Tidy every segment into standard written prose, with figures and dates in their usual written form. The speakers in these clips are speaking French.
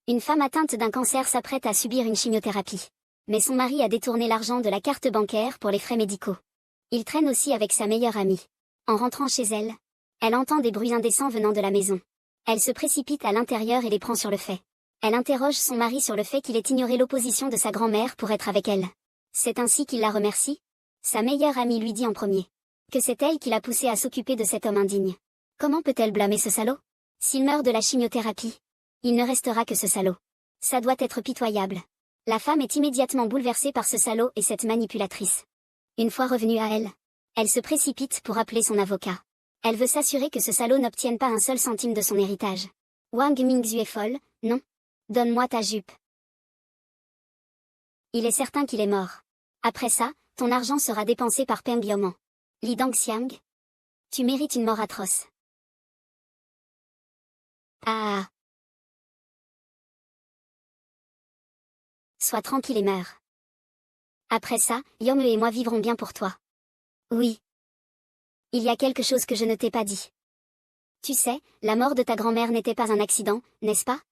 Une femme atteinte d'un cancer s'apprête à subir une chimiothérapie. Mais son mari a détourné l'argent de la carte bancaire pour les frais médicaux. Il traîne aussi avec sa meilleure amie. En rentrant chez elle, elle entend des bruits indécents venant de la maison. Elle se précipite à l'intérieur et les prend sur le fait. Elle interroge son mari sur le fait qu'il ait ignoré l'opposition de sa grand-mère pour être avec elle. C'est ainsi qu'il la remercie. Sa meilleure amie lui dit en premier que c'est elle qui l'a poussé à s'occuper de cet homme indigne. Comment peut-elle blâmer ce salaud? S'il meurt de la chimiothérapie, il ne restera que ce salaud. Ça doit être pitoyable. La femme est immédiatement bouleversée par ce salaud et cette manipulatrice. Une fois revenue à elle, elle se précipite pour appeler son avocat. Elle veut s'assurer que ce salaud n'obtienne pas un seul centime de son héritage. Wang Mingzhu est folle, non? Donne-moi ta jupe. Il est certain qu'il est mort. Après ça, ton argent sera dépensé par Peng Yoman. Li Dangxiang? Tu mérites une mort atroce. Ah. Sois tranquille et meurs. Après ça, Yome et moi vivrons bien pour toi. Oui. Il y a quelque chose que je ne t'ai pas dit. Tu sais, la mort de ta grand-mère n'était pas un accident, n'est-ce pas?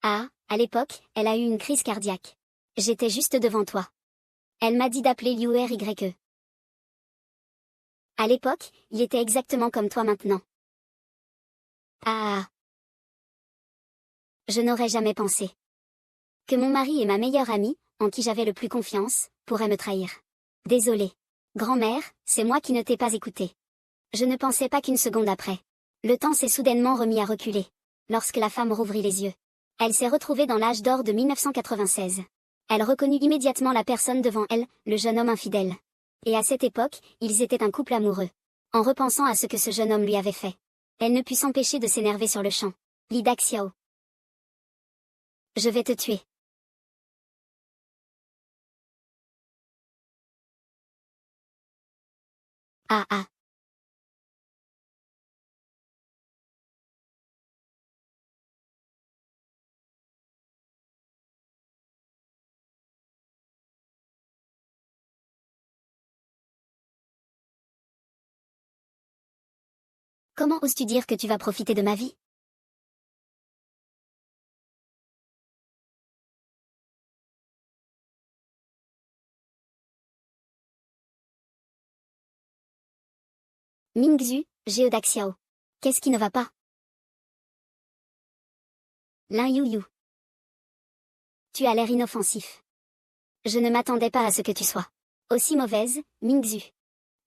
Ah, à l'époque, elle a eu une crise cardiaque. J'étais juste devant toi. Elle m'a dit d'appeler Liu Rye. À l'époque, il était exactement comme toi maintenant. Ah. Je n'aurais jamais pensé que mon mari et ma meilleure amie, en qui j'avais le plus confiance, pourraient me trahir. Désolée. Grand-mère, c'est moi qui ne t'ai pas écouté. Je ne pensais pas qu'une seconde après. Le temps s'est soudainement remis à reculer. Lorsque la femme rouvrit les yeux, elle s'est retrouvée dans l'âge d'or de 1996. Elle reconnut immédiatement la personne devant elle, le jeune homme infidèle. Et à cette époque, ils étaient un couple amoureux. En repensant à ce que ce jeune homme lui avait fait, elle ne put s'empêcher de s'énerver sur le champ. Li Daxiao. Je vais te tuer. Ah ah. Comment oses-tu dire que tu vas profiter de ma vie? Mingzhu, Geo Daxiao. Qu'est-ce qui ne va pas? Lin Yu. Tu as l'air inoffensif. Je ne m'attendais pas à ce que tu sois aussi mauvaise, Mingzhu.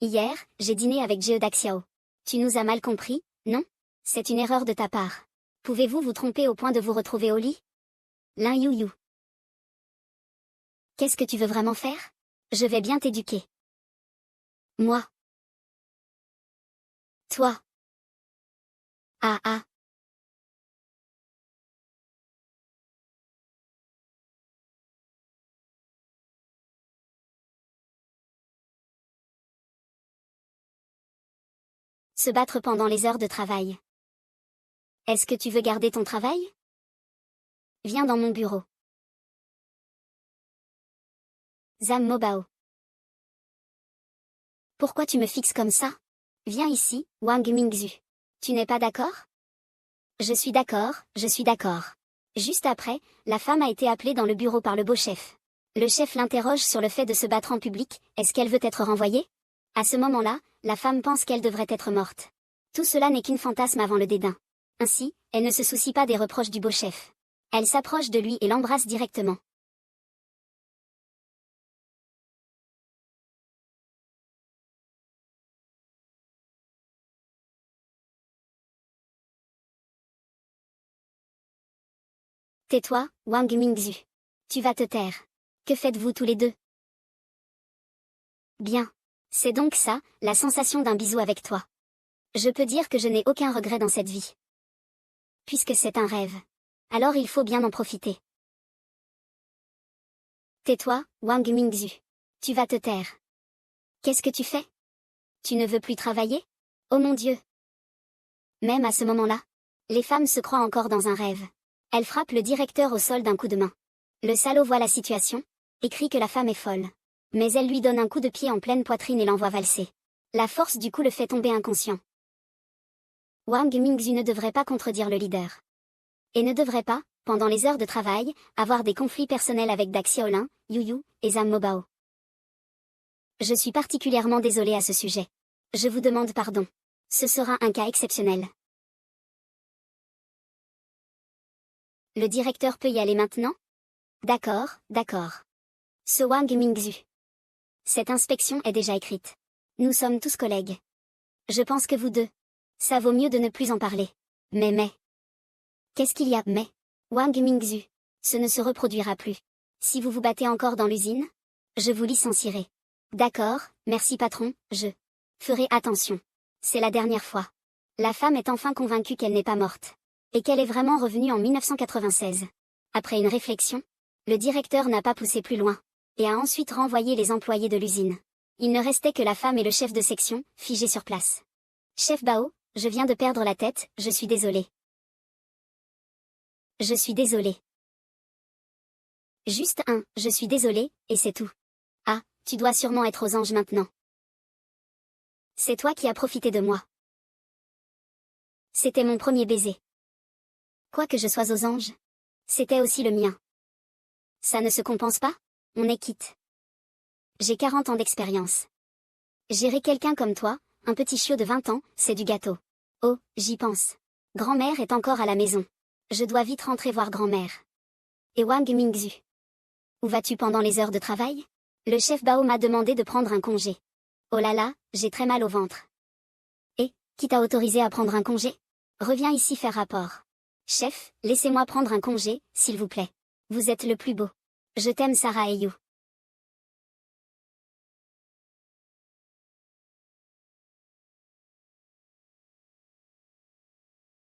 Hier, j'ai dîné avec Geo Daxiao. Tu nous as mal compris, non? C'est une erreur de ta part. Pouvez-vous vous tromper au point de vous retrouver au lit? Lin Yu. Qu'est-ce que tu veux vraiment faire? Je vais bien t'éduquer. Moi. Toi. Ah ah. Se battre pendant les heures de travail. Est-ce que tu veux garder ton travail? Viens dans mon bureau. Zam Mobao. Pourquoi tu me fixes comme ça? Viens ici, Wang Mingzhu. Tu n'es pas d'accord? Je suis d'accord, je suis d'accord. Juste après, la femme a été appelée dans le bureau par le beau chef. Le chef l'interroge sur le fait de se battre en public, est-ce qu'elle veut être renvoyée? À ce moment-là, la femme pense qu'elle devrait être morte. Tout cela n'est qu'une fantasme avant le dédain. Ainsi, elle ne se soucie pas des reproches du beau chef. Elle s'approche de lui et l'embrasse directement. Tais-toi, Wang Mingzhu. Tu vas te taire. Que faites-vous tous les deux? Bien. C'est donc ça, la sensation d'un bisou avec toi. Je peux dire que je n'ai aucun regret dans cette vie. Puisque c'est un rêve. Alors il faut bien en profiter. Tais-toi, Wang Mingzhu. Tu vas te taire. Qu'est-ce que tu fais? Tu ne veux plus travailler? Oh mon Dieu! Même à ce moment-là, les femmes se croient encore dans un rêve. Elle frappe le directeur au sol d'un coup de main. Le salaud voit la situation, et crie que la femme est folle. Mais elle lui donne un coup de pied en pleine poitrine et l'envoie valser. La force du coup le fait tomber inconscient. Wang Mingzhu ne devrait pas contredire le leader. Et ne devrait pas, pendant les heures de travail, avoir des conflits personnels avec Daxiaolin, Yuyu, et Zam Mobao. Je suis particulièrement désolée à ce sujet. Je vous demande pardon. Ce sera un cas exceptionnel. Le directeur peut y aller maintenant? D'accord, d'accord. Ce Wang Mingzhu. Cette inspection est déjà écrite. Nous sommes tous collègues. Je pense que vous deux. Ça vaut mieux de ne plus en parler. Mais. Qu'est-ce qu'il y a, mais? Wang Mingzhu. Ce ne se reproduira plus. Si vous vous battez encore dans l'usine, je vous licencierai. D'accord, merci patron, je ferai attention. C'est la dernière fois. La femme est enfin convaincue qu'elle n'est pas morte. Et qu'elle est vraiment revenue en 1996. Après une réflexion, le directeur n'a pas poussé plus loin, et a ensuite renvoyé les employés de l'usine. Il ne restait que la femme et le chef de section, figés sur place. Chef Bao, je viens de perdre la tête, je suis désolé. Je suis désolé. Juste un, je suis désolé, et c'est tout. Ah, tu dois sûrement être aux anges maintenant. C'est toi qui as profité de moi. C'était mon premier baiser. Quoi que je sois aux anges, c'était aussi le mien. Ça ne se compense pas? On est quitte. J'ai 40 ans d'expérience. Gérer quelqu'un comme toi, un petit chiot de 20 ans, c'est du gâteau. Oh, j'y pense. Grand-mère est encore à la maison. Je dois vite rentrer voir grand-mère. Et Wang Mingzhu. Où vas-tu pendant les heures de travail? Le chef Bao m'a demandé de prendre un congé. Oh là là, j'ai très mal au ventre. Et, qui t'a autorisé à prendre un congé? Reviens ici faire rapport. Chef, laissez-moi prendre un congé, s'il vous plaît. Vous êtes le plus beau. Je t'aime Sarah et You.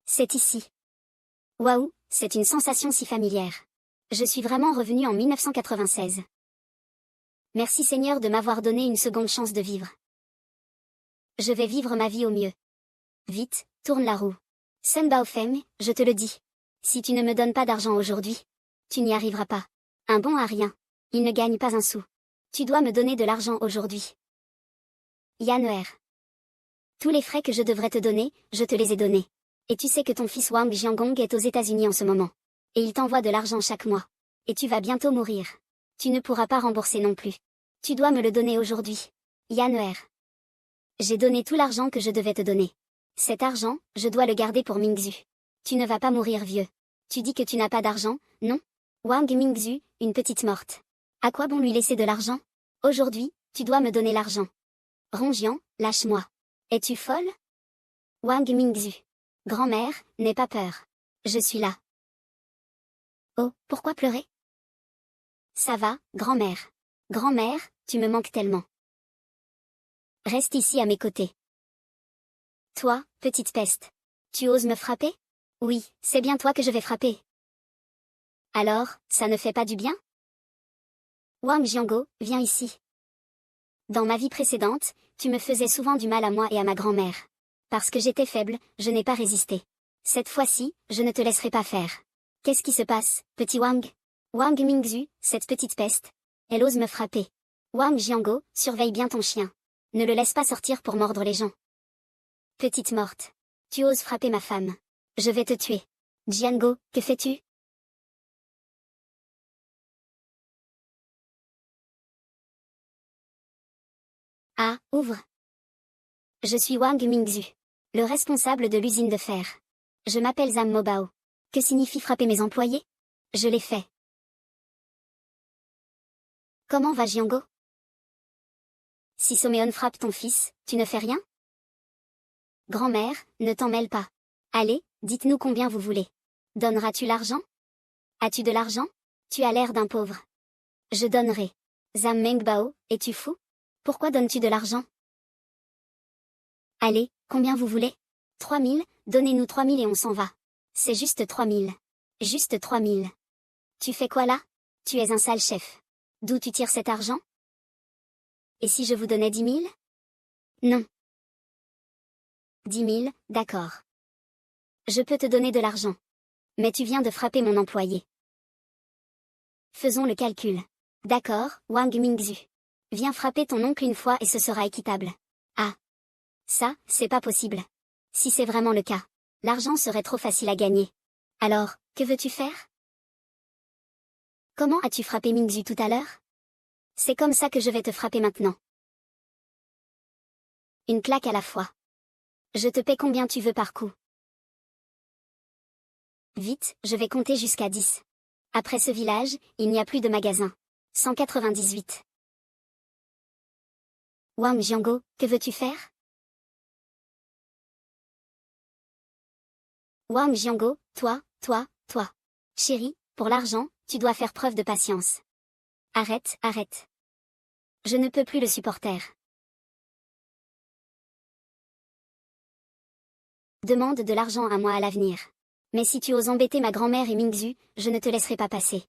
C'est ici. Waouh, c'est une sensation si familière. Je suis vraiment revenue en 1996. Merci Seigneur de m'avoir donné une seconde chance de vivre. Je vais vivre ma vie au mieux. Vite, tourne la roue. Sun Baofeng, je te le dis. Si tu ne me donnes pas d'argent aujourd'hui, tu n'y arriveras pas. Un bon à rien. Il ne gagne pas un sou. Tu dois me donner de l'argent aujourd'hui. Yan Er. Tous les frais que je devrais te donner, je te les ai donnés. Et tu sais que ton fils Wang Jiangong est aux États-Unis en ce moment. Et il t'envoie de l'argent chaque mois. Et tu vas bientôt mourir. Tu ne pourras pas rembourser non plus. Tu dois me le donner aujourd'hui. Yan Er. J'ai donné tout l'argent que je devais te donner. Cet argent, je dois le garder pour Mingzhu. Tu ne vas pas mourir vieux. Tu dis que tu n'as pas d'argent, non? Wang Mingzhu, une petite morte. À quoi bon lui laisser de l'argent? Aujourd'hui, tu dois me donner l'argent. Rongian, lâche-moi. Es-tu folle? Wang Mingzhu. Grand-mère, n'aie pas peur. Je suis là. Oh, pourquoi pleurer? Ça va, grand-mère. Grand-mère, tu me manques tellement. Reste ici à mes côtés. Toi, petite peste. Tu oses me frapper? Oui, c'est bien toi que je vais frapper. Alors, ça ne fait pas du bien? Wang Jiango, viens ici. Dans ma vie précédente, tu me faisais souvent du mal à moi et à ma grand-mère. Parce que j'étais faible, je n'ai pas résisté. Cette fois-ci, je ne te laisserai pas faire. Qu'est-ce qui se passe, petit Wang? Wang Mingzhu, cette petite peste. Elle ose me frapper. Wang Jiango, surveille bien ton chien. Ne le laisse pas sortir pour mordre les gens. Petite morte. Tu oses frapper ma femme. Je vais te tuer. Jiango, que fais-tu? Ah, ouvre. Je suis Wang Mingzhu. Le responsable de l'usine de fer. Je m'appelle Zam Mobao. Que signifie frapper mes employés? Je l'ai fait. Comment va Jiango? Si Someon frappe ton fils, tu ne fais rien? Grand-mère, ne t'en mêle pas. Allez, dites-nous combien vous voulez. Donneras-tu l'argent? As-tu de l'argent? Tu as l'air d'un pauvre. Je donnerai. Zam Mengbao, es-tu fou? Pourquoi donnes-tu de l'argent? Allez, combien vous voulez? 3000, donnez-nous 3000 et on s'en va. C'est juste 3000. Juste 3000. Tu fais quoi là? Tu es un sale chef. D'où tu tires cet argent? Et si je vous donnais 10 000? Non. 10 000, d'accord. Je peux te donner de l'argent. Mais tu viens de frapper mon employé. Faisons le calcul. D'accord, Wang Mingzhu. Viens frapper ton oncle une fois et ce sera équitable. Ah. Ça, c'est pas possible. Si c'est vraiment le cas, l'argent serait trop facile à gagner. Alors, que veux-tu faire? Comment as-tu frappé Mingzu tout à l'heure? C'est comme ça que je vais te frapper maintenant. Une claque à la fois. Je te paie combien tu veux par coup. Vite, je vais compter jusqu'à 10. Après ce village, il n'y a plus de magasin. 198. Wang Jiango, que veux-tu faire? Wang Jiango, toi. Chérie, pour l'argent, tu dois faire preuve de patience. Arrête. Je ne peux plus le supporter. Demande de l'argent à moi à l'avenir. Mais si tu oses embêter ma grand-mère et Mingzu, je ne te laisserai pas passer.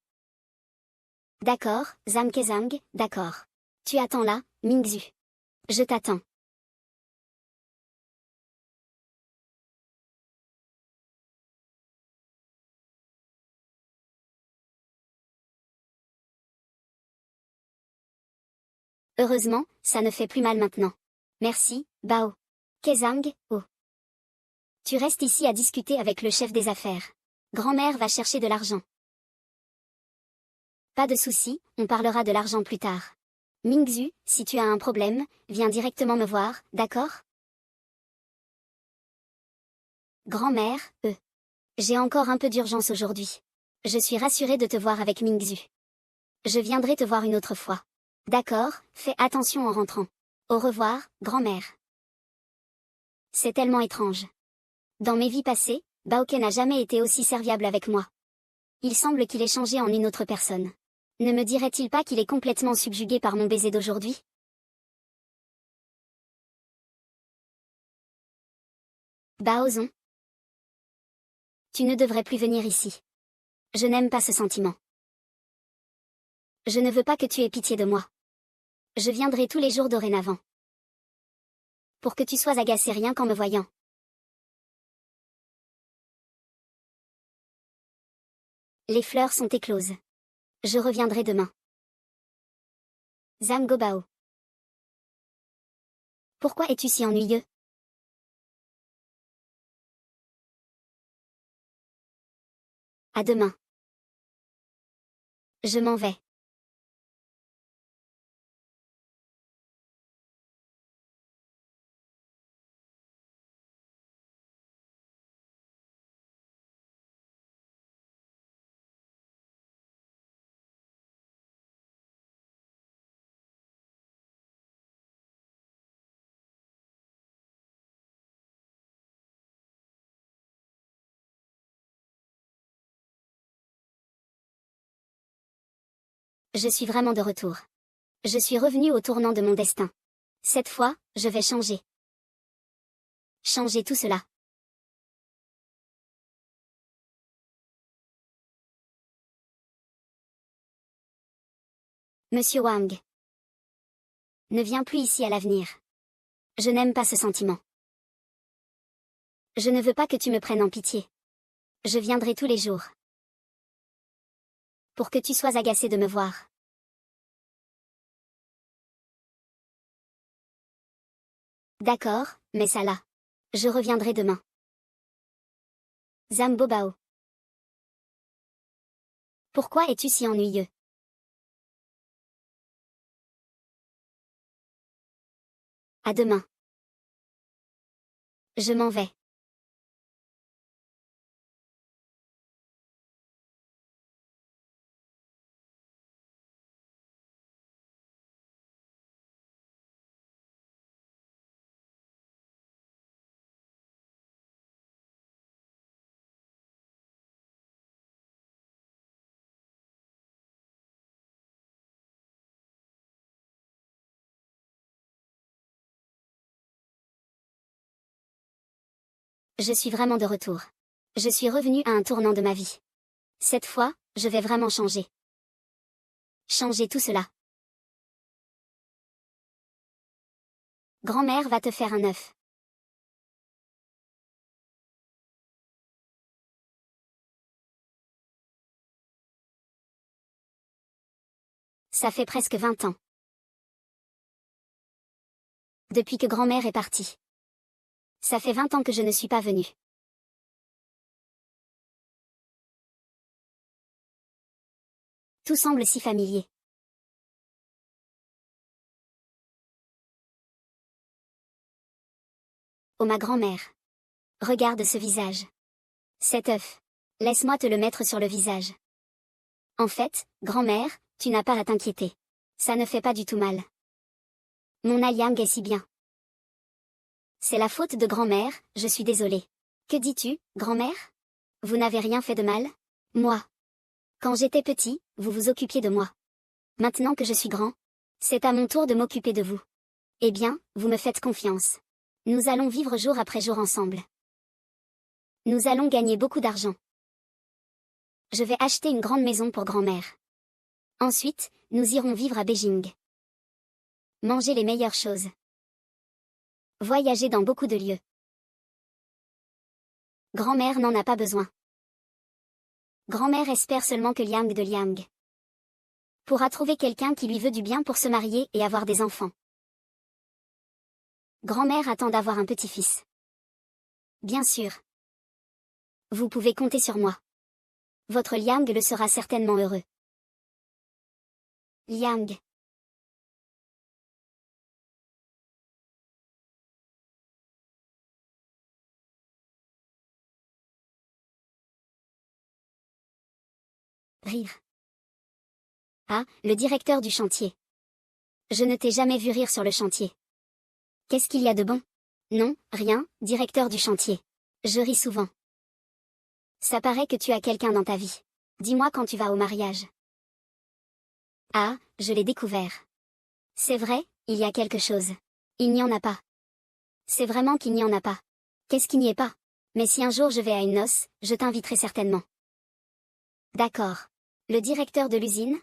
D'accord, Zhang Kezhang, d'accord. Tu attends là, Mingzu. Je t'attends. Heureusement, ça ne fait plus mal maintenant. Merci, Bao. Kezhang, oh. Tu restes ici à discuter avec le chef des affaires. Grand-mère va chercher de l'argent. Pas de souci, on parlera de l'argent plus tard. Mingzu, si tu as un problème, viens directement me voir, d'accord? Grand-mère, j'ai encore un peu d'urgence aujourd'hui. Je suis rassurée de te voir avec Mingzu. Je viendrai te voir une autre fois. D'accord, fais attention en rentrant. Au revoir, grand-mère. C'est tellement étrange. Dans mes vies passées, Baoke n'a jamais été aussi serviable avec moi. Il semble qu'il ait changé en une autre personne. Ne me dirait-il pas qu'il est complètement subjugué par mon baiser d'aujourd'hui? Baozon. Tu ne devrais plus venir ici. Je n'aime pas ce sentiment. Je ne veux pas que tu aies pitié de moi. Je viendrai tous les jours dorénavant. Pour que tu sois agacé rien qu'en me voyant. Les fleurs sont écloses. Je reviendrai demain. Zhang Bao. Pourquoi es-tu si ennuyeux? À demain. Je m'en vais. Je suis vraiment de retour. Je suis revenu au tournant de mon destin. Cette fois, je vais changer. Changer tout cela. Monsieur Wang. Ne viens plus ici à l'avenir. Je n'aime pas ce sentiment. Je ne veux pas que tu me prennes en pitié. Je viendrai tous les jours. Pour que tu sois agacé de me voir. D'accord, mais ça là. Je reviendrai demain. Zambo Bao. Pourquoi es-tu si ennuyeux? À demain. Je m'en vais. Je suis vraiment de retour. Je suis revenu à un tournant de ma vie. Cette fois, je vais vraiment changer. Changer tout cela. Grand-mère va te faire un œuf. Ça fait presque 20 ans. Depuis que grand-mère est partie. Ça fait 20 ans que je ne suis pas venue. Tout semble si familier. Oh ma grand-mère. Regarde ce visage. Cet œuf. Laisse-moi te le mettre sur le visage. En fait, grand-mère, tu n'as pas à t'inquiéter. Ça ne fait pas du tout mal. Mon Aliang est si bien. C'est la faute de grand-mère, je suis désolée. Que dis-tu, grand-mère? Vous n'avez rien fait de mal? Moi. Quand j'étais petit, vous vous occupiez de moi. Maintenant que je suis grand, c'est à mon tour de m'occuper de vous. Eh bien, vous me faites confiance. Nous allons vivre jour après jour ensemble. Nous allons gagner beaucoup d'argent. Je vais acheter une grande maison pour grand-mère. Ensuite, nous irons vivre à Beijing. Manger les meilleures choses. Voyager dans beaucoup de lieux. Grand-mère n'en a pas besoin. Grand-mère espère seulement que Liang de Liang pourra trouver quelqu'un qui lui veut du bien pour se marier et avoir des enfants. Grand-mère attend d'avoir un petit-fils. Bien sûr. Vous pouvez compter sur moi. Votre Liang le sera certainement heureux. Liang. Rire. Ah, le directeur du chantier. Je ne t'ai jamais vu rire sur le chantier. Qu'est-ce qu'il y a de bon? Non, rien, directeur du chantier. Je ris souvent. Ça paraît que tu as quelqu'un dans ta vie. Dis-moi quand tu vas au mariage. Ah, je l'ai découvert. C'est vrai, il y a quelque chose. Il n'y en a pas. C'est vraiment qu'il n'y en a pas. Qu'est-ce qu'il n'y est pas? Mais si un jour je vais à une noce, je t'inviterai certainement. D'accord. Le directeur de l'usine?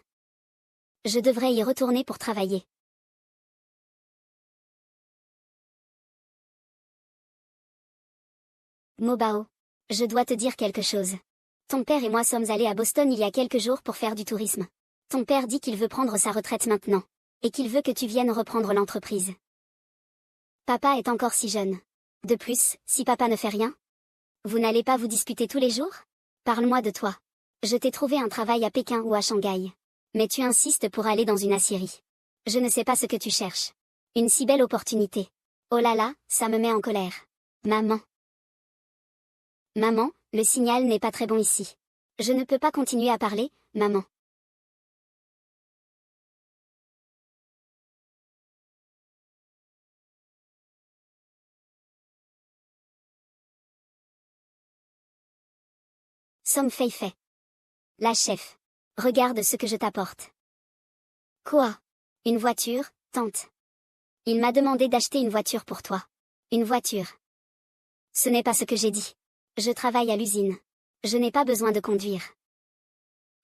Je devrais y retourner pour travailler. Mobao. Je dois te dire quelque chose. Ton père et moi sommes allés à Boston il y a quelques jours pour faire du tourisme. Ton père dit qu'il veut prendre sa retraite maintenant. Et qu'il veut que tu viennes reprendre l'entreprise. Papa est encore si jeune. De plus, si papa ne fait rien, vous n'allez pas vous disputer tous les jours? Parle-moi de toi. Je t'ai trouvé un travail à Pékin ou à Shanghai. Mais tu insistes pour aller dans une aciérie. Je ne sais pas ce que tu cherches. Une si belle opportunité. Oh là là, ça me met en colère. Maman. Maman, le signal n'est pas très bon ici. Je ne peux pas continuer à parler, maman. Somme Fei. La chef. Regarde ce que je t'apporte. Quoi? Une voiture, tante. Il m'a demandé d'acheter une voiture pour toi. Une voiture. Ce n'est pas ce que j'ai dit. Je travaille à l'usine. Je n'ai pas besoin de conduire.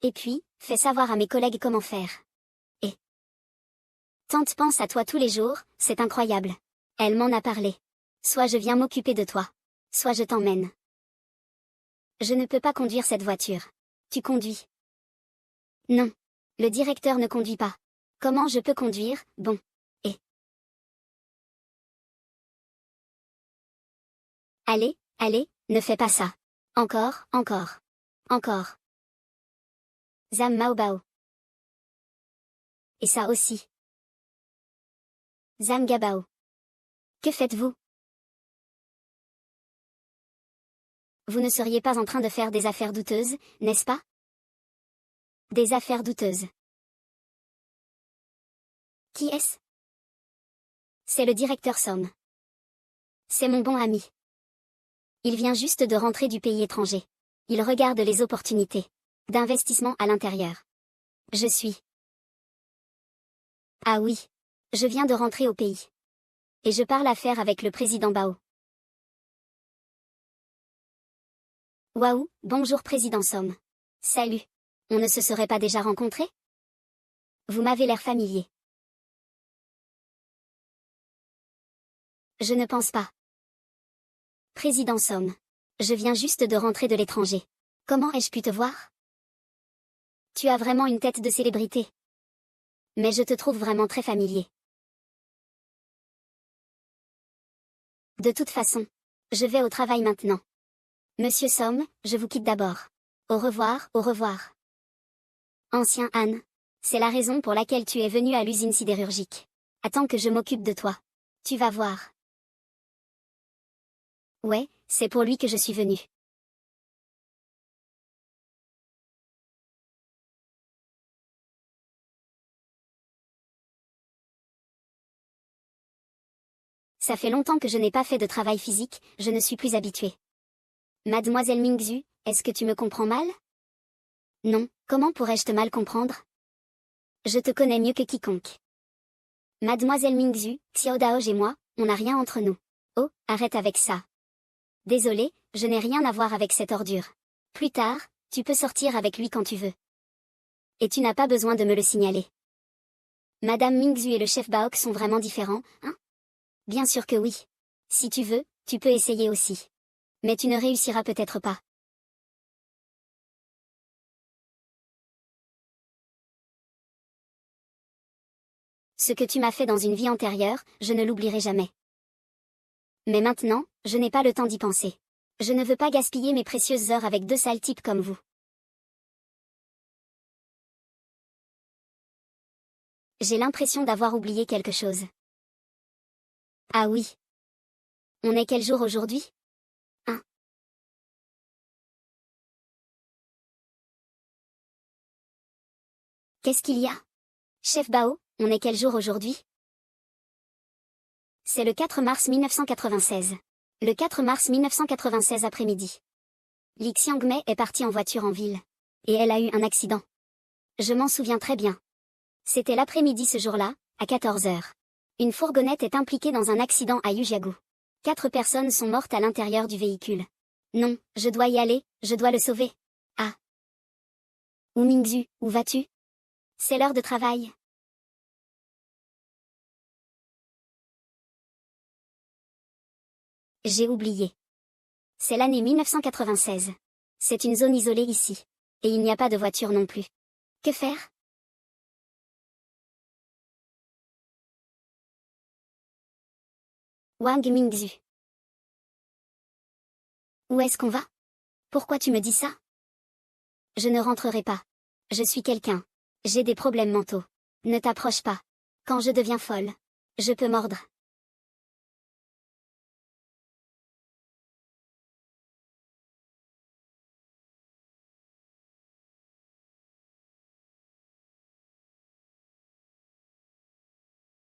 Et puis, fais savoir à mes collègues comment faire. Et tante pense à toi tous les jours, c'est incroyable. Elle m'en a parlé. Soit je viens m'occuper de toi. Soit je t'emmène. Je ne peux pas conduire cette voiture. Tu conduis. Non. Le directeur ne conduit pas. Comment je peux conduire, bon. Et allez, allez, ne fais pas ça. Encore, encore. Encore. Zam Mao Bao. Et ça aussi. Zam Gabao. Que faites-vous? Vous ne seriez pas en train de faire des affaires douteuses, n'est-ce pas? Des affaires douteuses. Qui est-ce? C'est le directeur Somme. C'est mon bon ami. Il vient juste de rentrer du pays étranger. Il regarde les opportunités d'investissement à l'intérieur. Je suis. Ah oui. Je viens de rentrer au pays. Et je parle affaires avec le président Bao. Waouh, bonjour président Somme. Salut. On ne se serait pas déjà rencontrés? Vous m'avez l'air familier. Je ne pense pas. Président Somme. Je viens juste de rentrer de l'étranger. Comment ai-je pu te voir? Tu as vraiment une tête de célébrité. Mais je te trouve vraiment très familier. De toute façon, je vais au travail maintenant. Monsieur Somme, je vous quitte d'abord. Au revoir, au revoir. Ancien Anne. C'est la raison pour laquelle tu es venu à l'usine sidérurgique. Attends que je m'occupe de toi. Tu vas voir. Ouais, c'est pour lui que je suis venu. Ça fait longtemps que je n'ai pas fait de travail physique, je ne suis plus habituée. Mademoiselle Mingzhu, est-ce que tu me comprends mal? Non, comment pourrais-je te mal comprendre? Je te connais mieux que quiconque. Mademoiselle Mingzhu, Xiao Daoj et moi, on n'a rien entre nous. Oh, arrête avec ça. Désolé, je n'ai rien à voir avec cette ordure. Plus tard, tu peux sortir avec lui quand tu veux. Et tu n'as pas besoin de me le signaler. Madame Mingzhu et le chef Baok sont vraiment différents, hein? Bien sûr que oui. Si tu veux, tu peux essayer aussi. Mais tu ne réussiras peut-être pas. Ce que tu m'as fait dans une vie antérieure, je ne l'oublierai jamais. Mais maintenant, je n'ai pas le temps d'y penser. Je ne veux pas gaspiller mes précieuses heures avec deux sales types comme vous. J'ai l'impression d'avoir oublié quelque chose. Ah oui. On est quel jour aujourd'hui? Hein? Qu'est-ce qu'il y a? Chef Bao, on est quel jour aujourd'hui? C'est le 4 mars 1996. Le 4 mars 1996 après-midi. Li Xiangmei est partie en voiture en ville. Et elle a eu un accident. Je m'en souviens très bien. C'était l'après-midi ce jour-là, à 14 heures. Une fourgonnette est impliquée dans un accident à Yujiagu. 4 personnes sont mortes à l'intérieur du véhicule. Non, je dois y aller, je dois le sauver. Ah. Wu Mingzhu, où vas-tu? C'est l'heure de travail. J'ai oublié. C'est l'année 1996. C'est une zone isolée ici. Et il n'y a pas de voiture non plus. Que faire? Wang Mingzhu. Où est-ce qu'on va? Pourquoi tu me dis ça? Je ne rentrerai pas. Je suis quelqu'un. J'ai des problèmes mentaux. Ne t'approche pas. Quand je deviens folle, je peux mordre.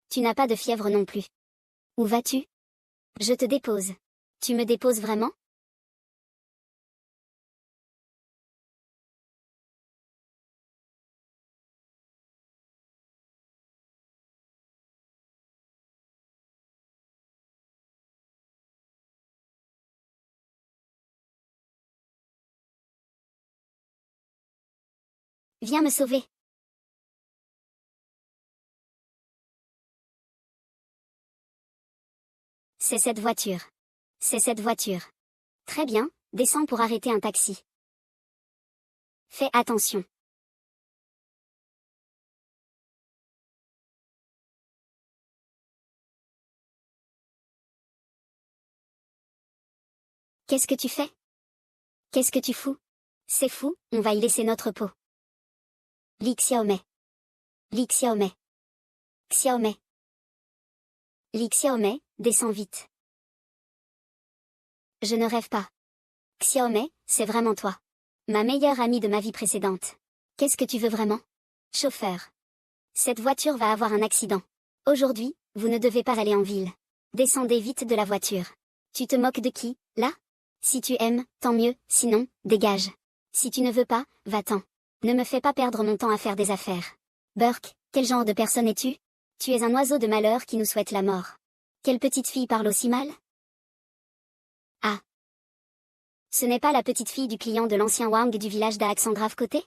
Tu n'as pas de fièvre non plus. Où vas-tu? Je te dépose. Tu me déposes vraiment? Viens me sauver. C'est cette voiture. C'est cette voiture. Très bien, descends pour arrêter un taxi. Fais attention. Qu'est-ce que tu fais? Qu'est-ce que tu fous? C'est fou, on va y laisser notre peau. Li Xiaomei. Li Xiaomei. Xiaomei. Li Xiaomei, descends vite. Je ne rêve pas. Xiaomei, c'est vraiment toi. Ma meilleure amie de ma vie précédente. Qu'est-ce que tu veux vraiment? Chauffeur. Cette voiture va avoir un accident. Aujourd'hui, vous ne devez pas aller en ville. Descendez vite de la voiture. Tu te moques de qui, là? Si tu aimes, tant mieux, sinon, dégage. Si tu ne veux pas, va-t'en. Ne me fais pas perdre mon temps à faire des affaires. Burke, quel genre de personne es-tu? Tu es un oiseau de malheur qui nous souhaite la mort. Quelle petite fille parle aussi mal? Ah. Ce n'est pas la petite fille du client de l'ancien Wang du village d'Alexandrave côté?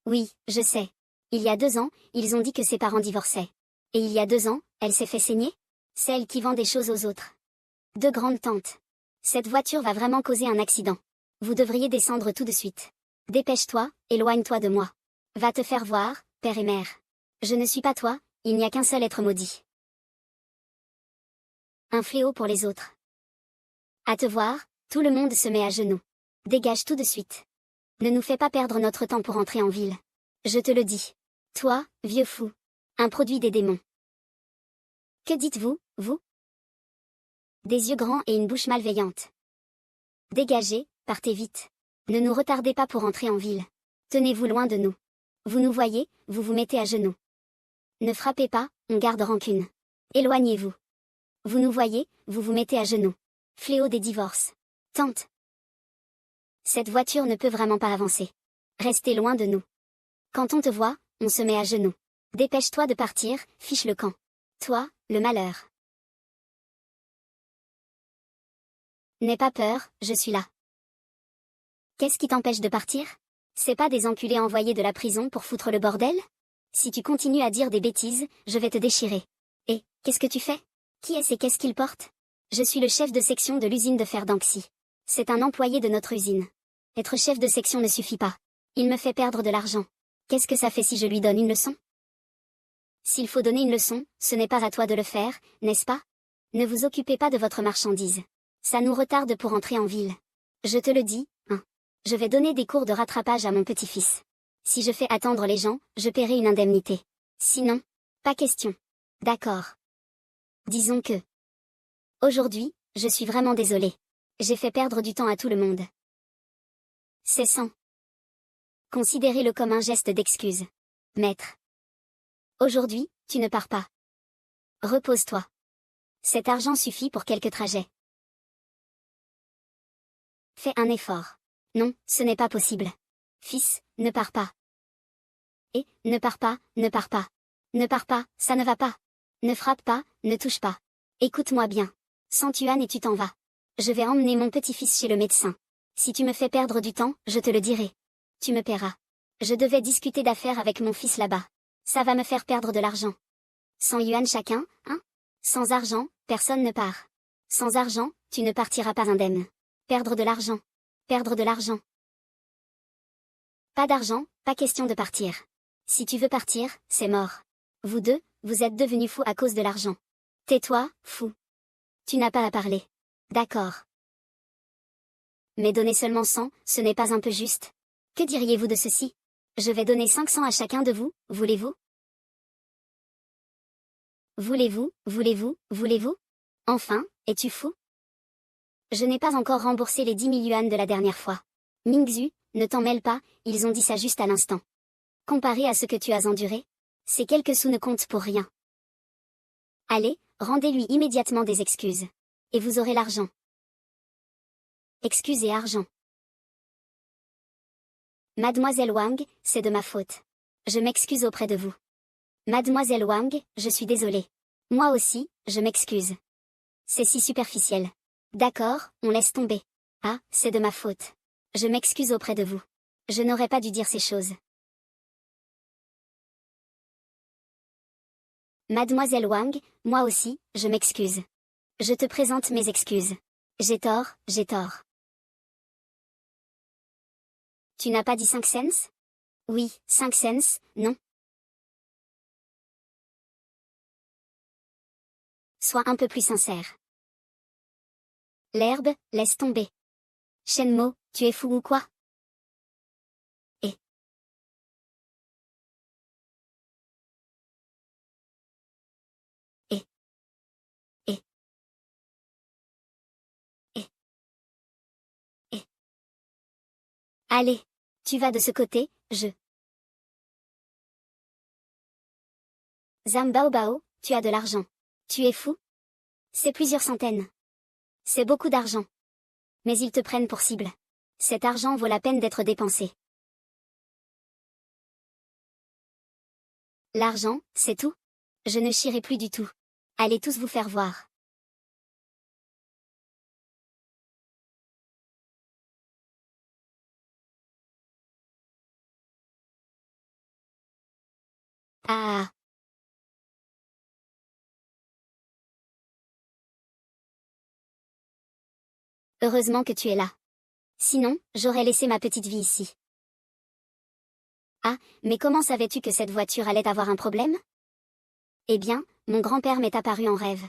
Oui, je sais. Il y a 2 ans, ils ont dit que ses parents divorçaient. Et il y a 2 ans, elle s'est fait saigner? Celle qui vend des choses aux autres. 2 grandes tantes. Cette voiture va vraiment causer un accident. Vous devriez descendre tout de suite. Dépêche-toi, éloigne-toi de moi. Va te faire voir, père et mère. Je ne suis pas toi, il n'y a qu'un seul être maudit. Un fléau pour les autres. À te voir, tout le monde se met à genoux. Dégage tout de suite. Ne nous fais pas perdre notre temps pour entrer en ville. Je te le dis. Toi, vieux fou. Un produit des démons. Que dites-vous, vous? Des yeux grands et une bouche malveillante. Dégagez, partez vite. Ne nous retardez pas pour entrer en ville. Tenez-vous loin de nous. Vous nous voyez, vous vous mettez à genoux. Ne frappez pas, on garde rancune. Éloignez-vous. Vous nous voyez, vous vous mettez à genoux. Fléau des divorces. Tante. Cette voiture ne peut vraiment pas avancer. Restez loin de nous. Quand on te voit, on se met à genoux. Dépêche-toi de partir, fiche le camp. Toi, le malheur. N'aie pas peur, je suis là. Qu'est-ce qui t'empêche de partir? C'est pas des enculés envoyés de la prison pour foutre le bordel? Si tu continues à dire des bêtises, je vais te déchirer. Et, qu'est-ce que tu fais? Qui est-ce et qu'est-ce qu'il porte? Je suis le chef de section de l'usine de fer d'Anxi. C'est un employé de notre usine. Être chef de section ne suffit pas. Il me fait perdre de l'argent. Qu'est-ce que ça fait si je lui donne une leçon? S'il faut donner une leçon, ce n'est pas à toi de le faire, n'est-ce pas? Ne vous occupez pas de votre marchandise. Ça nous retarde pour entrer en ville. Je te le dis, hein. Je vais donner des cours de rattrapage à mon petit-fils. Si je fais attendre les gens, je paierai une indemnité. Sinon, pas question. D'accord. Disons que... Aujourd'hui, je suis vraiment désolée. J'ai fait perdre du temps à tout le monde. C'est sans. Considérez-le comme un geste d'excuse. Maître. Aujourd'hui, tu ne pars pas. Repose-toi. Cet argent suffit pour quelques trajets. Fais un effort. Non, ce n'est pas possible. Fils, ne pars pas. Et, ne pars pas, ne pars pas. Ne pars pas, ça ne va pas. Ne frappe pas, ne touche pas. Écoute-moi bien. 100 yuan et tu t'en vas. Je vais emmener mon petit-fils chez le médecin. Si tu me fais perdre du temps, je te le dirai. Tu me paieras. Je devais discuter d'affaires avec mon fils là-bas. Ça va me faire perdre de l'argent. 100 yuan chacun, hein? Sans argent, personne ne part. Sans argent, tu ne partiras pas indemne. Perdre de l'argent. Perdre de l'argent. Pas d'argent, pas question de partir. Si tu veux partir, c'est mort. Vous deux, vous êtes devenus fous à cause de l'argent. Tais-toi, fou. Tu n'as pas à parler. D'accord. Mais donner seulement 100, ce n'est pas un peu juste? Que diriez-vous de ceci? Je vais donner 500 à chacun de vous, voulez-vous? Voulez-vous, voulez-vous, voulez-vous? Enfin, es-tu fou? Je n'ai pas encore remboursé les 10 000 yuan de la dernière fois. Mingzhu, ne t'en mêle pas, ils ont dit ça juste à l'instant. Comparé à ce que tu as enduré, ces quelques sous ne comptent pour rien. Allez, rendez-lui immédiatement des excuses. Et vous aurez l'argent. Excuses et argent. Mademoiselle Wang, c'est de ma faute. Je m'excuse auprès de vous. Mademoiselle Wang, je suis désolée. Moi aussi, je m'excuse. C'est si superficiel. D'accord, on laisse tomber. Ah, c'est de ma faute. Je m'excuse auprès de vous. Je n'aurais pas dû dire ces choses. Mademoiselle Wang, moi aussi, je m'excuse. Je te présente mes excuses. J'ai tort, j'ai tort. Tu n'as pas dit 5 cents? Oui, 5 cents, non. Sois un peu plus sincère. L'herbe, laisse tomber. Shenmo, tu es fou ou quoi? Et. Et. Et. Et. Et. Allez, tu vas de ce côté, je. Zhang Bao, tu as de l'argent. Tu es fou? C'est plusieurs centaines. C'est beaucoup d'argent. Mais ils te prennent pour cible. Cet argent vaut la peine d'être dépensé. L'argent, c'est tout? Je ne chierai plus du tout. Allez tous vous faire voir. Ah. Heureusement que tu es là. Sinon, j'aurais laissé ma petite vie ici. Ah, mais comment savais-tu que cette voiture allait avoir un problème? Eh bien, mon grand-père m'est apparu en rêve.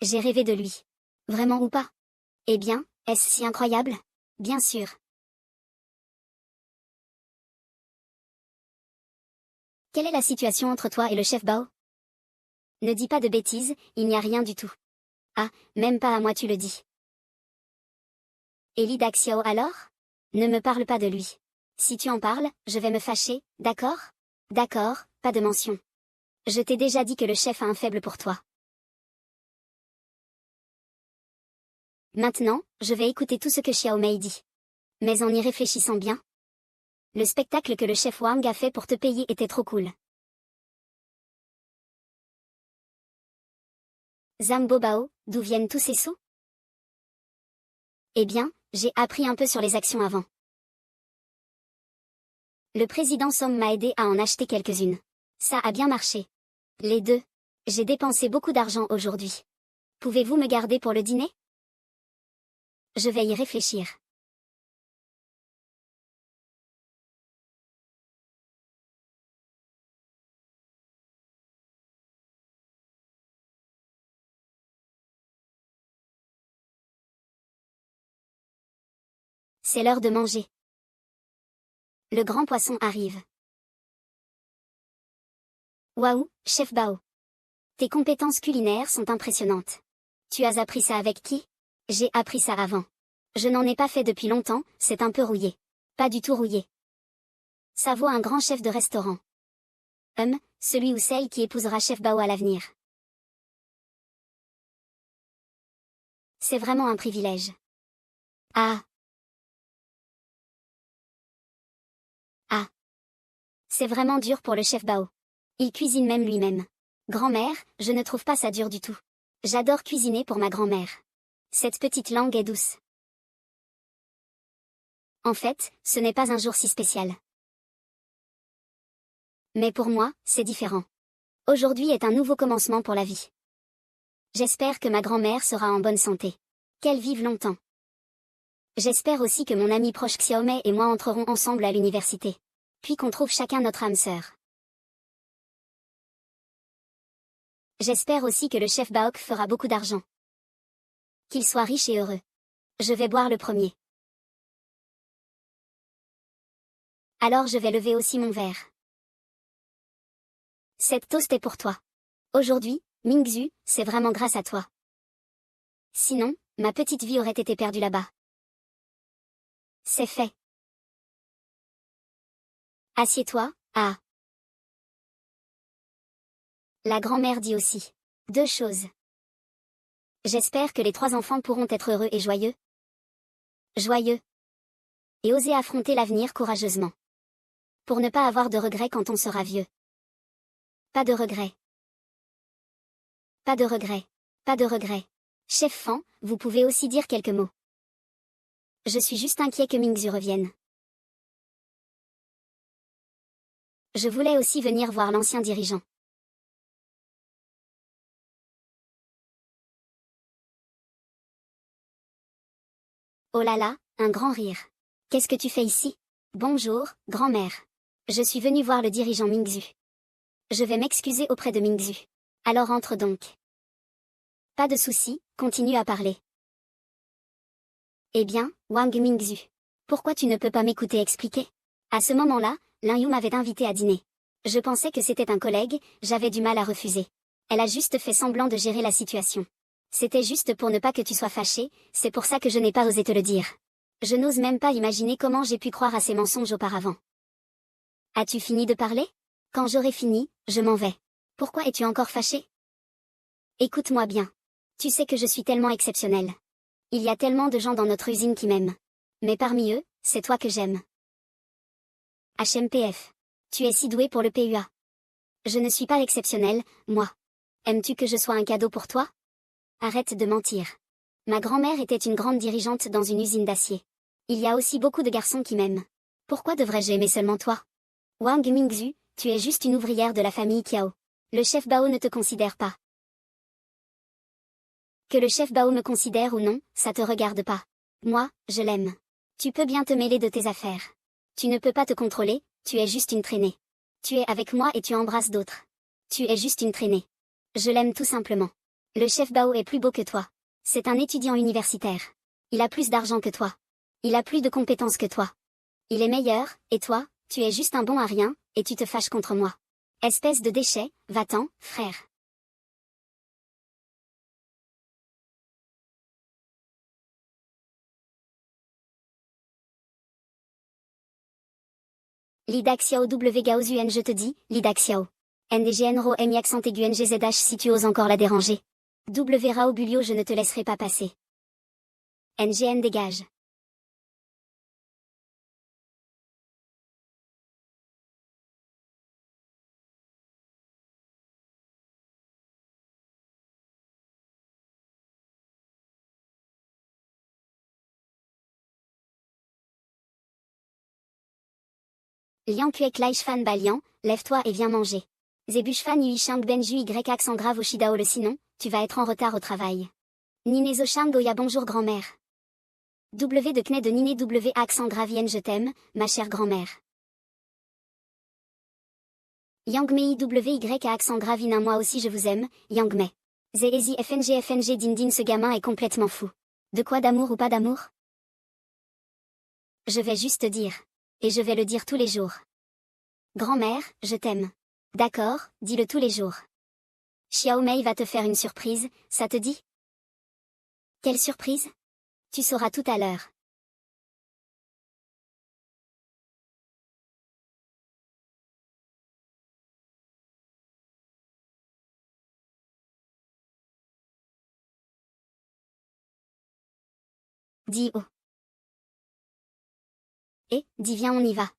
J'ai rêvé de lui. Vraiment ou pas? Eh bien, est-ce si incroyable? Bien sûr. Quelle est la situation entre toi et le chef Bao? Ne dis pas de bêtises, il n'y a rien du tout. Ah, même pas à moi tu le dis. Et Li Daxiao alors? Ne me parle pas de lui. Si tu en parles, je vais me fâcher, d'accord? D'accord, pas de mention. Je t'ai déjà dit que le chef a un faible pour toi. Maintenant, je vais écouter tout ce que Xiao Mei dit. Mais en y réfléchissant bien, le spectacle que le chef Wang a fait pour te payer était trop cool. Zambo Bao, d'où viennent tous ces sous? Eh bien, j'ai appris un peu sur les actions avant. Le président Song m'a aidé à en acheter quelques-unes. Ça a bien marché. Les deux. J'ai dépensé beaucoup d'argent aujourd'hui. Pouvez-vous me garder pour le dîner? Je vais y réfléchir. C'est l'heure de manger. Le grand poisson arrive. Waouh, chef Bao. Tes compétences culinaires sont impressionnantes. Tu as appris ça avec qui? J'ai appris ça avant. Je n'en ai pas fait depuis longtemps, c'est un peu rouillé. Pas du tout rouillé. Ça vaut un grand chef de restaurant. Celui ou celle qui épousera chef Bao à l'avenir. C'est vraiment un privilège. Ah. Ah. C'est vraiment dur pour le chef Bao. Il cuisine même lui-même. Grand-mère, je ne trouve pas ça dur du tout. J'adore cuisiner pour ma grand-mère. Cette petite langue est douce. En fait, ce n'est pas un jour si spécial. Mais pour moi, c'est différent. Aujourd'hui est un nouveau commencement pour la vie. J'espère que ma grand-mère sera en bonne santé. Qu'elle vive longtemps. J'espère aussi que mon ami proche Xiaomei et moi entrerons ensemble à l'université. Puis qu'on trouve chacun notre âme sœur. J'espère aussi que le chef Baok fera beaucoup d'argent. Qu'il soit riche et heureux. Je vais boire le premier. Alors je vais lever aussi mon verre. Cette toast est pour toi. Aujourd'hui, Mingzhu, c'est vraiment grâce à toi. Sinon, ma petite vie aurait été perdue là-bas. C'est fait. Assieds-toi, ah. La grand-mère dit aussi. 2 choses. J'espère que les 3 enfants pourront être heureux et joyeux. Joyeux. Et oser affronter l'avenir courageusement. Pour ne pas avoir de regrets quand on sera vieux. Pas de regrets. Pas de regrets. Pas de regrets. Chef Fan, vous pouvez aussi dire quelques mots. Je suis juste inquiet que Mingzhu revienne. Je voulais aussi venir voir l'ancien dirigeant. Oh là là, un grand rire. Qu'est-ce que tu fais ici? Bonjour, grand-mère. Je suis venue voir le dirigeant Mingzhu. Je vais m'excuser auprès de Mingzhu. Alors entre donc. Pas de souci, continue à parler. Eh bien, Wang Mingzhu. Pourquoi tu ne peux pas m'écouter expliquer? À ce moment-là, Lin Yu m'avait invité à dîner. Je pensais que c'était un collègue, j'avais du mal à refuser. Elle a juste fait semblant de gérer la situation. C'était juste pour ne pas que tu sois fâché, c'est pour ça que je n'ai pas osé te le dire. Je n'ose même pas imaginer comment j'ai pu croire à ces mensonges auparavant. As-tu fini de parler? Quand j'aurai fini, je m'en vais. Pourquoi es-tu encore fâché? Écoute-moi bien. Tu sais que je suis tellement exceptionnelle. Il y a tellement de gens dans notre usine qui m'aiment. Mais parmi eux, c'est toi que j'aime. HMPF. Tu es si doué pour le PUA. Je ne suis pas exceptionnelle, moi. Aimes-tu que je sois un cadeau pour toi? Arrête de mentir. Ma grand-mère était une grande dirigeante dans une usine d'acier. Il y a aussi beaucoup de garçons qui m'aiment. Pourquoi devrais-je aimer seulement toi? Wang Mingzhu, tu es juste une ouvrière de la famille Kiao. Le chef Bao ne te considère pas. Que le chef Bao me considère ou non, ça te regarde pas. Moi, je l'aime. Tu peux bien te mêler de tes affaires. Tu ne peux pas te contrôler, tu es juste une traînée. Tu es avec moi et tu embrasses d'autres. Tu es juste une traînée. Je l'aime tout simplement. Le chef Bao est plus beau que toi. C'est un étudiant universitaire. Il a plus d'argent que toi. Il a plus de compétences que toi. Il est meilleur, et toi, tu es juste un bon à rien, et tu te fâches contre moi. Espèce de déchet, va-t'en, frère. Lidaxiao W Gaozuan je te dis, Lidaxiao. NDGN Ro M accent aigu NGZH si tu oses encore la déranger. W Rao Bulio je ne te laisserai pas passer. NGN dégage. Liang Kuek Laich Fan Balian, lève-toi et viens manger. Zebush Fan Yui Shang Benju Y accent grave au Shidao le sinon, tu vas être en retard au travail. Ninezo Shang Oya bonjour grand-mère. W de Kne de Nine W accent grave Yen je t'aime, ma chère grand-mère. Yang Mei WY à accent grave Ina moi aussi je vous aime, Yang Mei. Zézi FNG Dindin ce gamin est complètement fou. De quoi d'amour ou pas d'amour? Je vais juste dire. Et je vais le dire tous les jours. Grand-mère, je t'aime. D'accord, dis-le tous les jours. Xiao Mei va te faire une surprise, ça te dit? Quelle surprise? Tu sauras tout à l'heure. Dis oh. Et, dis viens on y va.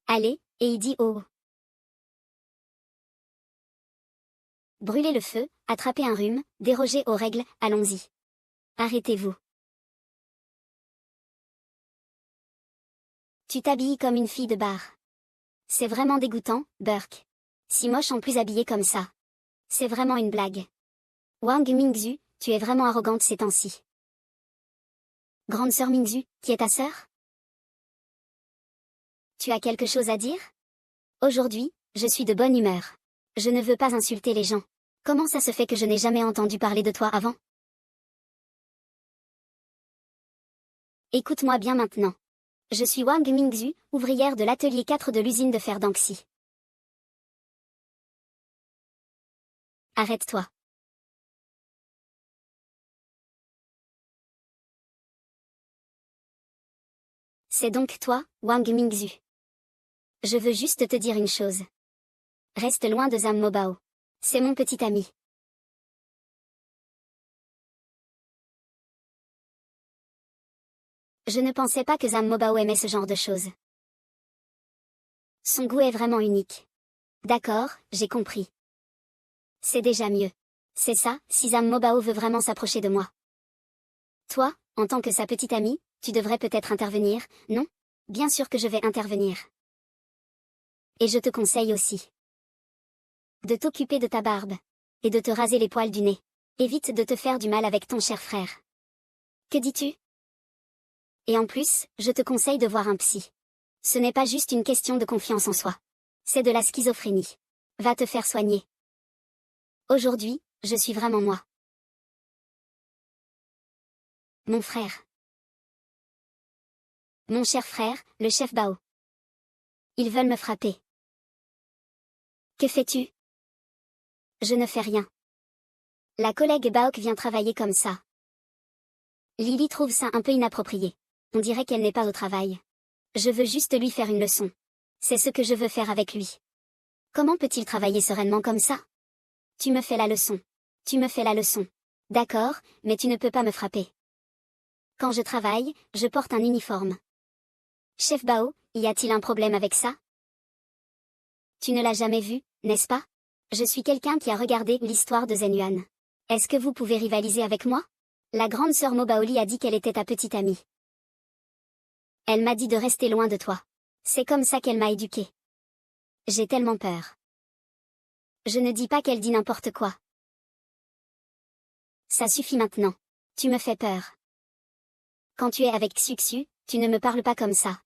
Allez, et il dit oh. Brûlez le feu, attrapez un rhume, dérogez aux règles, allons-y. Arrêtez-vous. Tu t'habilles comme une fille de bar. C'est vraiment dégoûtant, Burke. Si moche en plus habillée comme ça. C'est vraiment une blague. Wang Mingzhu, tu es vraiment arrogante ces temps-ci. Grande sœur Mingzhu, qui est ta sœur? Tu as quelque chose à dire? Aujourd'hui, je suis de bonne humeur. Je ne veux pas insulter les gens. Comment ça se fait que je n'ai jamais entendu parler de toi avant? Écoute-moi bien maintenant. Je suis Wang Mingzhu, ouvrière de l'atelier 4 de l'usine de fer d'Anxi. Arrête-toi. C'est donc toi, Wang Mingzhu. Je veux juste te dire une chose. Reste loin de Zhang Mobao. C'est mon petit ami. Je ne pensais pas que Zhang Mobao aimait ce genre de choses. Son goût est vraiment unique. D'accord, j'ai compris. C'est déjà mieux. C'est ça, si Zhang Mobao veut vraiment s'approcher de moi. Toi, en tant que sa petite amie, tu devrais peut-être intervenir, non? Bien sûr que je vais intervenir. Et je te conseille aussi de t'occuper de ta barbe. Et de te raser les poils du nez. Évite de te faire du mal avec ton cher frère. Que dis-tu? Et en plus, je te conseille de voir un psy. Ce n'est pas juste une question de confiance en soi. C'est de la schizophrénie. Va te faire soigner. Aujourd'hui, je suis vraiment moi. Mon frère. Mon cher frère, le chef Bao. Ils veulent me frapper. Que fais-tu? Je ne fais rien. La collègue Baok vient travailler comme ça. Lily trouve ça un peu inapproprié. On dirait qu'elle n'est pas au travail. Je veux juste lui faire une leçon. C'est ce que je veux faire avec lui. Comment peut-il travailler sereinement comme ça? Tu me fais la leçon. Tu me fais la leçon. D'accord, mais tu ne peux pas me frapper. Quand je travaille, je porte un uniforme. Chef Bao, y a-t-il un problème avec ça? Tu ne l'as jamais vu, n'est-ce pas? Je suis quelqu'un qui a regardé l'histoire de Zhen Yuan. Est-ce que vous pouvez rivaliser avec moi? La grande sœur Mobaoli a dit qu'elle était ta petite amie. Elle m'a dit de rester loin de toi. C'est comme ça qu'elle m'a éduquée. J'ai tellement peur. Je ne dis pas qu'elle dit n'importe quoi. Ça suffit maintenant. Tu me fais peur. Quand tu es avec Xuxu, tu ne me parles pas comme ça.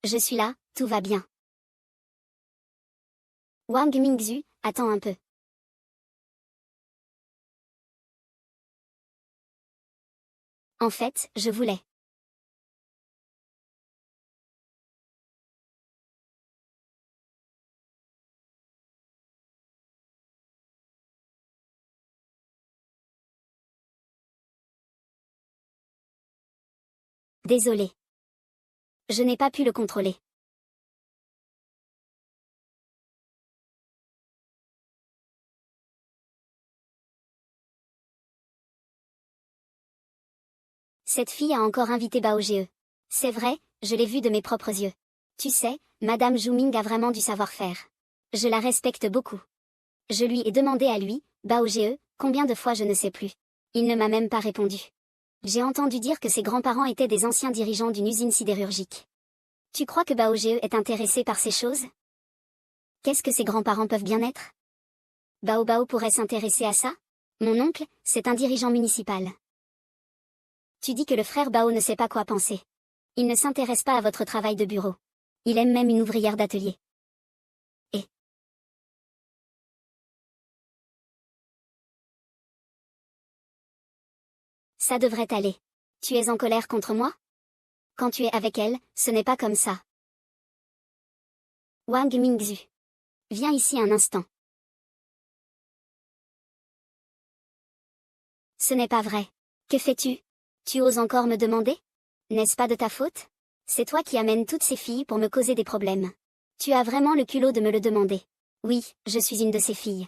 Je suis là, tout va bien. Wang Mingzhu, attends un peu. En fait, je voulais. Désolé. Je n'ai pas pu le contrôler. Cette fille a encore invité Bao-Ge. C'est vrai, je l'ai vu de mes propres yeux. Tu sais, Madame Zhu-Ming a vraiment du savoir-faire. Je la respecte beaucoup. Je lui ai demandé à lui, Bao-Ge, combien de fois je ne sais plus. Il ne m'a même pas répondu. J'ai entendu dire que ses grands-parents étaient des anciens dirigeants d'une usine sidérurgique. Tu crois que Bao-Ge est intéressé par ces choses? Qu'est-ce que ses grands-parents peuvent bien être? Bao Bao pourrait s'intéresser à ça? Mon oncle, c'est un dirigeant municipal. Tu dis que le frère Bao ne sait pas quoi penser. Il ne s'intéresse pas à votre travail de bureau. Il aime même une ouvrière d'atelier. Et ça devrait aller. Tu es en colère contre moi? Quand tu es avec elle, ce n'est pas comme ça. Wang Mingzhu. Viens ici un instant. Ce n'est pas vrai. Que fais-tu? Tu oses encore me demander? N'est-ce pas de ta faute? C'est toi qui amènes toutes ces filles pour me causer des problèmes. Tu as vraiment le culot de me le demander. Oui, je suis une de ces filles.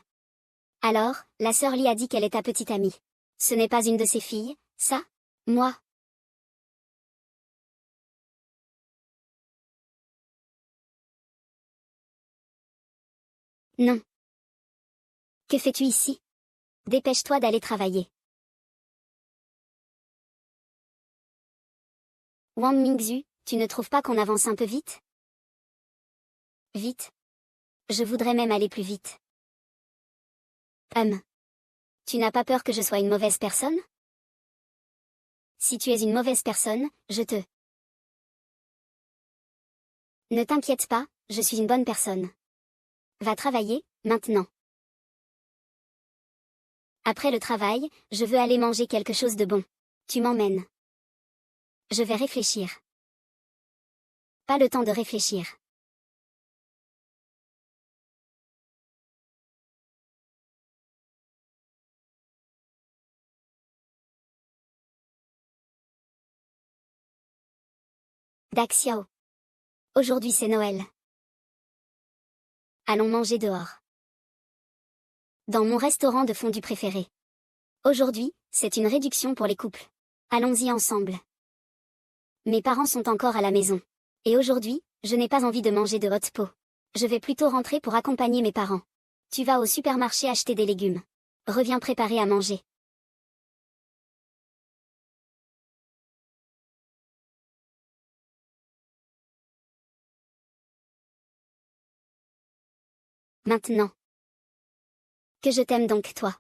Alors, la sœur Li a dit qu'elle est ta petite amie. Ce n'est pas une de ces filles, ça? Moi? Non. Que fais-tu ici? Dépêche-toi d'aller travailler. Wang Mingzhu, tu ne trouves pas qu'on avance un peu vite? Vite? Je voudrais même aller plus vite. Tu n'as pas peur que je sois une mauvaise personne? Si tu es une mauvaise personne, je te... Ne t'inquiète pas, je suis une bonne personne. Va travailler, maintenant. Après le travail, je veux aller manger quelque chose de bon. Tu m'emmènes. Je vais réfléchir. Pas le temps de réfléchir. Daxiao. Aujourd'hui c'est Noël. Allons manger dehors. Dans mon restaurant de fondue préféré. Aujourd'hui, c'est une réduction pour les couples. Allons-y ensemble. Mes parents sont encore à la maison. Et aujourd'hui, je n'ai pas envie de manger de hot pot. Je vais plutôt rentrer pour accompagner mes parents. Tu vas au supermarché acheter des légumes. Reviens préparer à manger. Maintenant. Que je t'aime donc toi.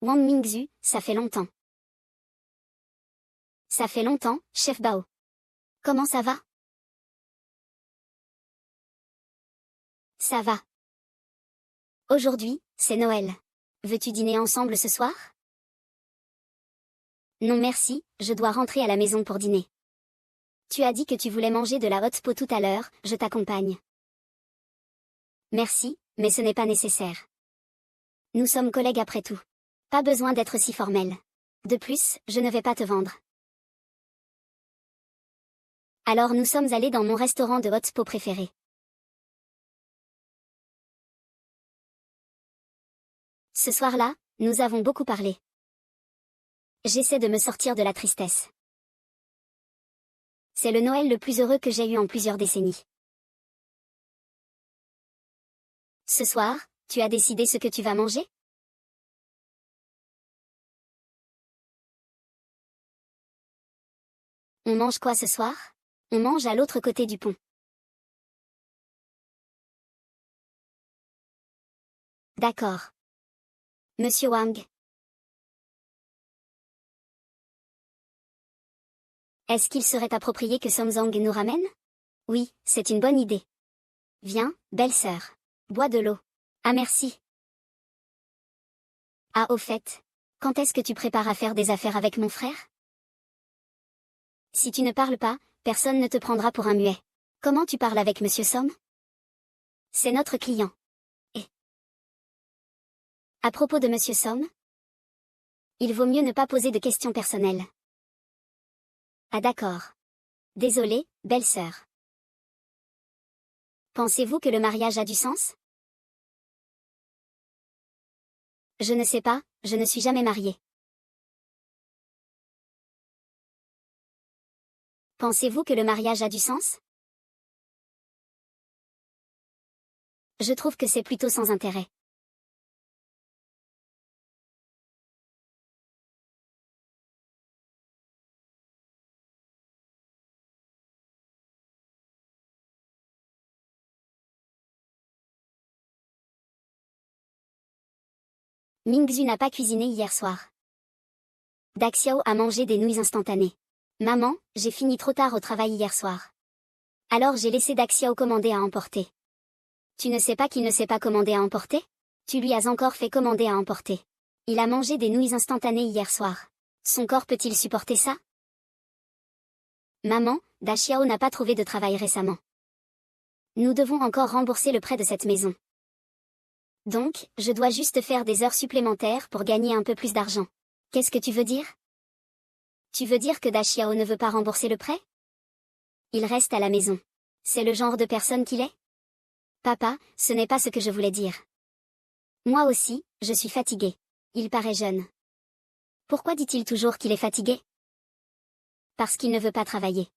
Wang Mingzhu, ça fait longtemps. Ça fait longtemps, chef Bao. Comment ça va? Ça va. Aujourd'hui, c'est Noël. Veux-tu dîner ensemble ce soir? Non merci, je dois rentrer à la maison pour dîner. Tu as dit que tu voulais manger de la hot pot tout à l'heure, je t'accompagne. Merci, mais ce n'est pas nécessaire. Nous sommes collègues après tout. Pas besoin d'être si formel. De plus, je ne vais pas te vendre. Alors nous sommes allés dans mon restaurant de hot pot préféré. Ce soir-là, nous avons beaucoup parlé. J'essaie de me sortir de la tristesse. C'est le Noël le plus heureux que j'ai eu en plusieurs décennies. Ce soir, tu as décidé ce que tu vas manger? On mange quoi ce soir? On mange à l'autre côté du pont. D'accord. Monsieur Wang. Est-ce qu'il serait approprié que Somzang nous ramène? Oui, c'est une bonne idée. Viens, belle-sœur. Bois de l'eau. Ah merci. Ah au fait. Quand est-ce que tu prépares à faire des affaires avec mon frère? Si tu ne parles pas, personne ne te prendra pour un muet. Comment tu parles avec Monsieur Somme? C'est notre client. Et à propos de Monsieur Somme? Il vaut mieux ne pas poser de questions personnelles. Ah d'accord. Désolée, belle-sœur. Pensez-vous que le mariage a du sens? Je ne sais pas, je ne suis jamais mariée. Pensez-vous que le mariage a du sens? Je trouve que c'est plutôt sans intérêt. Mingxu n'a pas cuisiné hier soir. Daxiao a mangé des nouilles instantanées. Maman, j'ai fini trop tard au travail hier soir. Alors j'ai laissé Daxiao commander à emporter. Tu ne sais pas qu'il ne sait pas commander à emporter? Tu lui as encore fait commander à emporter. Il a mangé des nouilles instantanées hier soir. Son corps peut-il supporter ça? Maman, Daxiao n'a pas trouvé de travail récemment. Nous devons encore rembourser le prêt de cette maison. Donc, je dois juste faire des heures supplémentaires pour gagner un peu plus d'argent. Qu'est-ce que tu veux dire? Tu veux dire que Daxiao ne veut pas rembourser le prêt? Il reste à la maison. C'est le genre de personne qu'il est? Papa, ce n'est pas ce que je voulais dire. Moi aussi, je suis fatiguée. Il paraît jeune. Pourquoi dit-il toujours qu'il est fatigué? Parce qu'il ne veut pas travailler.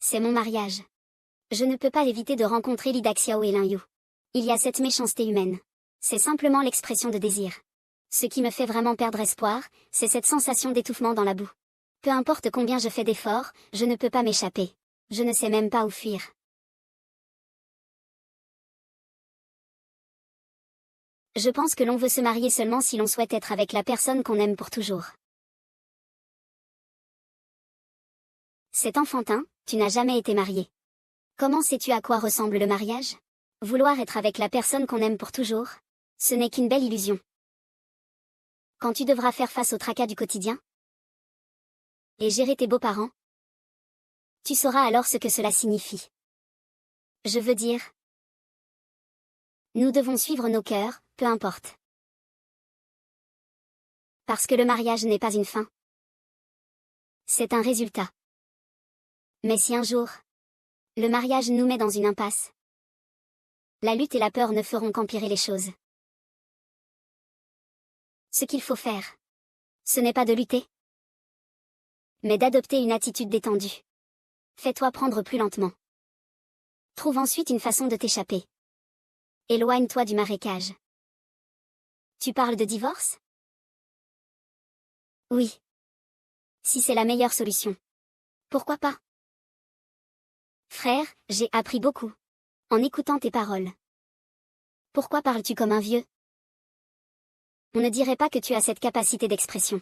C'est mon mariage. Je ne peux pas éviter de rencontrer Li Daxiao et Lin Yu. Il y a cette méchanceté humaine. C'est simplement l'expression de désir. Ce qui me fait vraiment perdre espoir, c'est cette sensation d'étouffement dans la boue. Peu importe combien je fais d'efforts, je ne peux pas m'échapper. Je ne sais même pas où fuir. Je pense que l'on veut se marier seulement si l'on souhaite être avec la personne qu'on aime pour toujours. C'est enfantin, tu n'as jamais été marié. Comment sais-tu à quoi ressemble le mariage? Vouloir être avec la personne qu'on aime pour toujours? Ce n'est qu'une belle illusion. Quand tu devras faire face au tracas du quotidien et gérer tes beaux-parents, tu sauras alors ce que cela signifie. Je veux dire, nous devons suivre nos cœurs, peu importe. Parce que le mariage n'est pas une fin. C'est un résultat. Mais si un jour, le mariage nous met dans une impasse, la lutte et la peur ne feront qu'empirer les choses. Ce qu'il faut faire, ce n'est pas de lutter, mais d'adopter une attitude détendue. Fais-toi prendre plus lentement. Trouve ensuite une façon de t'échapper. Éloigne-toi du marécage. Tu parles de divorce? Oui. Si c'est la meilleure solution. Pourquoi pas? Frère, j'ai appris beaucoup. En écoutant tes paroles. Pourquoi parles-tu comme un vieux? On ne dirait pas que tu as cette capacité d'expression.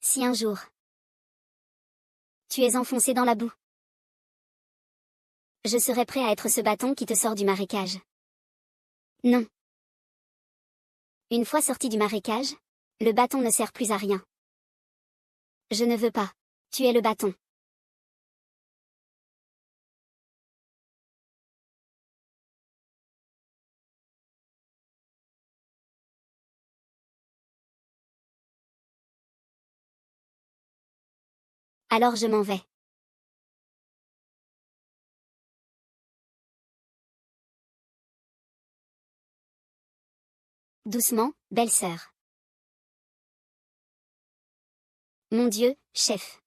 Si un jour, tu es enfoncé dans la boue, je serai prêt à être ce bâton qui te sort du marécage. Non. Une fois sorti du marécage, le bâton ne sert plus à rien. Je ne veux pas. Tu es le bâton. Alors je m'en vais. Doucement, belle-sœur. Mon Dieu, chef.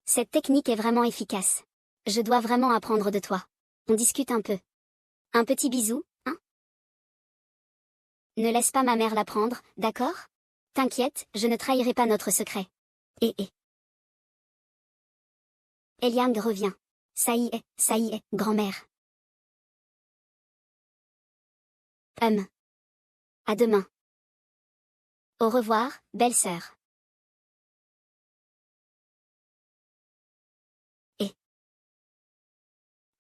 Cette technique est vraiment efficace. Je dois vraiment apprendre de toi. On discute un peu. Un petit bisou, hein? Ne laisse pas ma mère l'apprendre, d'accord? T'inquiète, je ne trahirai pas notre secret. Et. Eliang revient. Ça y est, grand-mère. À demain. Au revoir, belle-sœur.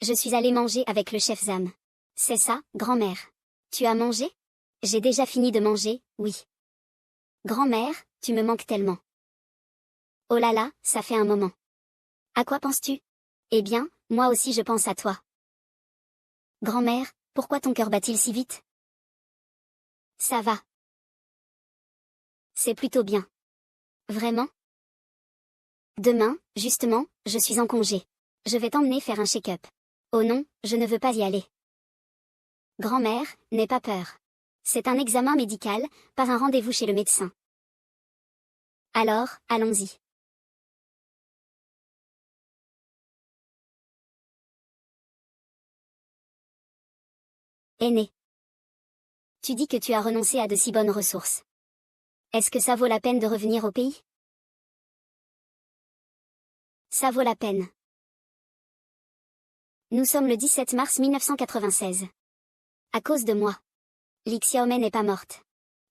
Je suis allée manger avec le chef Zam. C'est ça, grand-mère. Tu as mangé? J'ai déjà fini de manger, oui. Grand-mère, tu me manques tellement. Oh là là, ça fait un moment. À quoi penses-tu? Eh bien, moi aussi je pense à toi. Grand-mère, pourquoi ton cœur bat-il si vite? Ça va. C'est plutôt bien. Vraiment? Demain, justement, je suis en congé. Je vais t'emmener faire un check-up. Oh non, je ne veux pas y aller. Grand-mère, n'aie pas peur. C'est un examen médical, pas un rendez-vous chez le médecin. Alors, allons-y. Aîné. Tu dis que tu as renoncé à de si bonnes ressources. Est-ce que ça vaut la peine de revenir au pays? Ça vaut la peine. Nous sommes le 17 mars 1996. À cause de moi. Lee Xiaomei n'est pas morte.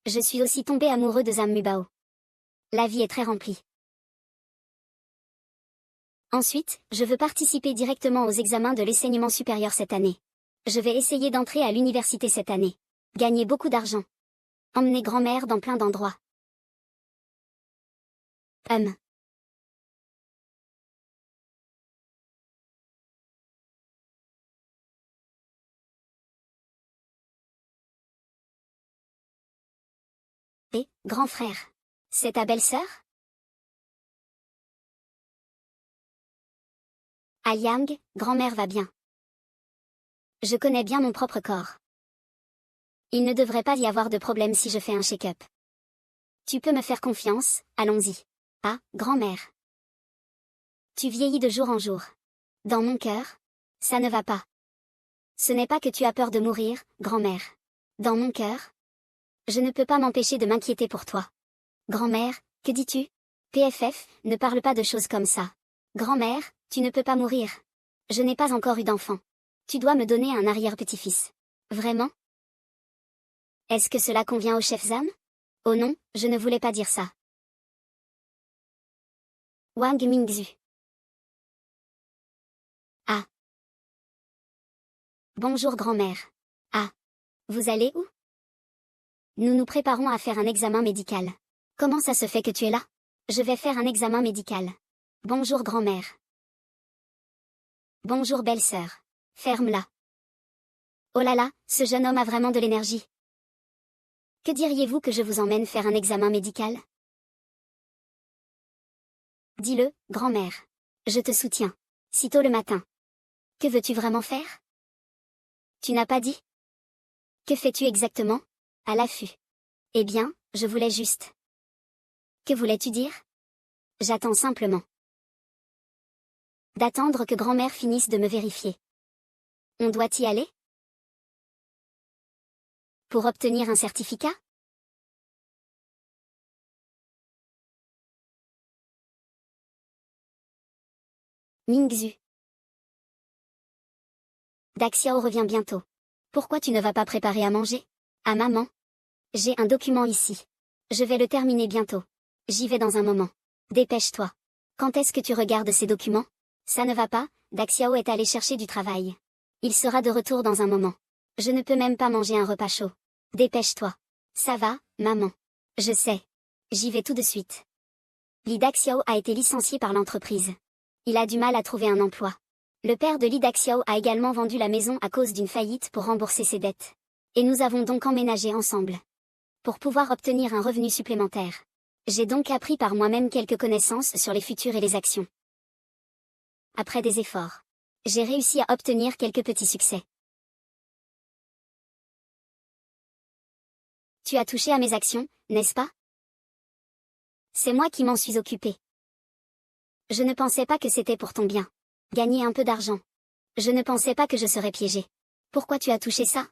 Je suis aussi tombé amoureux de Zhang Mubao. La vie est très remplie. Ensuite, je veux participer directement aux examens de l'enseignement supérieur cette année. Je vais essayer d'entrer à l'université cette année. Gagner beaucoup d'argent. Emmener grand-mère dans plein d'endroits. Et, grand frère. C'est ta belle-sœur? Ah Yang, grand-mère va bien. Je connais bien mon propre corps. Il ne devrait pas y avoir de problème si je fais un check-up. Tu peux me faire confiance, allons-y. Ah, grand-mère. Tu vieillis de jour en jour. Dans mon cœur, ça ne va pas. Ce n'est pas que tu as peur de mourir, grand-mère. Dans mon cœur, je ne peux pas m'empêcher de m'inquiéter pour toi. Grand-mère, que dis-tu? PFF, ne parle pas de choses comme ça. Grand-mère, tu ne peux pas mourir. Je n'ai pas encore eu d'enfant. Tu dois me donner un arrière-petit-fils. Vraiment? Est-ce que cela convient au chef Zam? Oh non, je ne voulais pas dire ça. Wang Mingzhu. Ah. Bonjour grand-mère. Ah. Vous allez où? Nous nous préparons à faire un examen médical. Comment ça se fait que tu es là? Je vais faire un examen médical. Bonjour grand-mère. Bonjour belle-sœur. Ferme-la. Oh là là, ce jeune homme a vraiment de l'énergie. Que diriez-vous que je vous emmène faire un examen médical? Dis-le, grand-mère. Je te soutiens. Sitôt le matin. Que veux-tu vraiment faire? Tu n'as pas dit? Que fais-tu exactement? À l'affût. Eh bien, je voulais juste. Que voulais-tu dire? J'attends simplement. D'attendre que grand-mère finisse de me vérifier. On doit y aller? Pour obtenir un certificat? Mingzhu. Daxiao revient bientôt. Pourquoi tu ne vas pas préparer à manger? Ah maman. J'ai un document ici. Je vais le terminer bientôt. J'y vais dans un moment. Dépêche-toi. Quand est-ce que tu regardes ces documents? Ça ne va pas, Daxiao est allé chercher du travail. Il sera de retour dans un moment. Je ne peux même pas manger un repas chaud. Dépêche-toi. Ça va, maman. Je sais. J'y vais tout de suite. Li Daxiao a été licencié par l'entreprise. Il a du mal à trouver un emploi. Le père de Li Daxiao a également vendu la maison à cause d'une faillite pour rembourser ses dettes. Et nous avons donc emménagé ensemble. Pour pouvoir obtenir un revenu supplémentaire. J'ai donc appris par moi-même quelques connaissances sur les futurs et les actions. Après des efforts, j'ai réussi à obtenir quelques petits succès. Tu as touché à mes actions, n'est-ce pas? C'est moi qui m'en suis occupé. Je ne pensais pas que c'était pour ton bien. Gagner un peu d'argent. Je ne pensais pas que je serais piégé. Pourquoi tu as touché ça?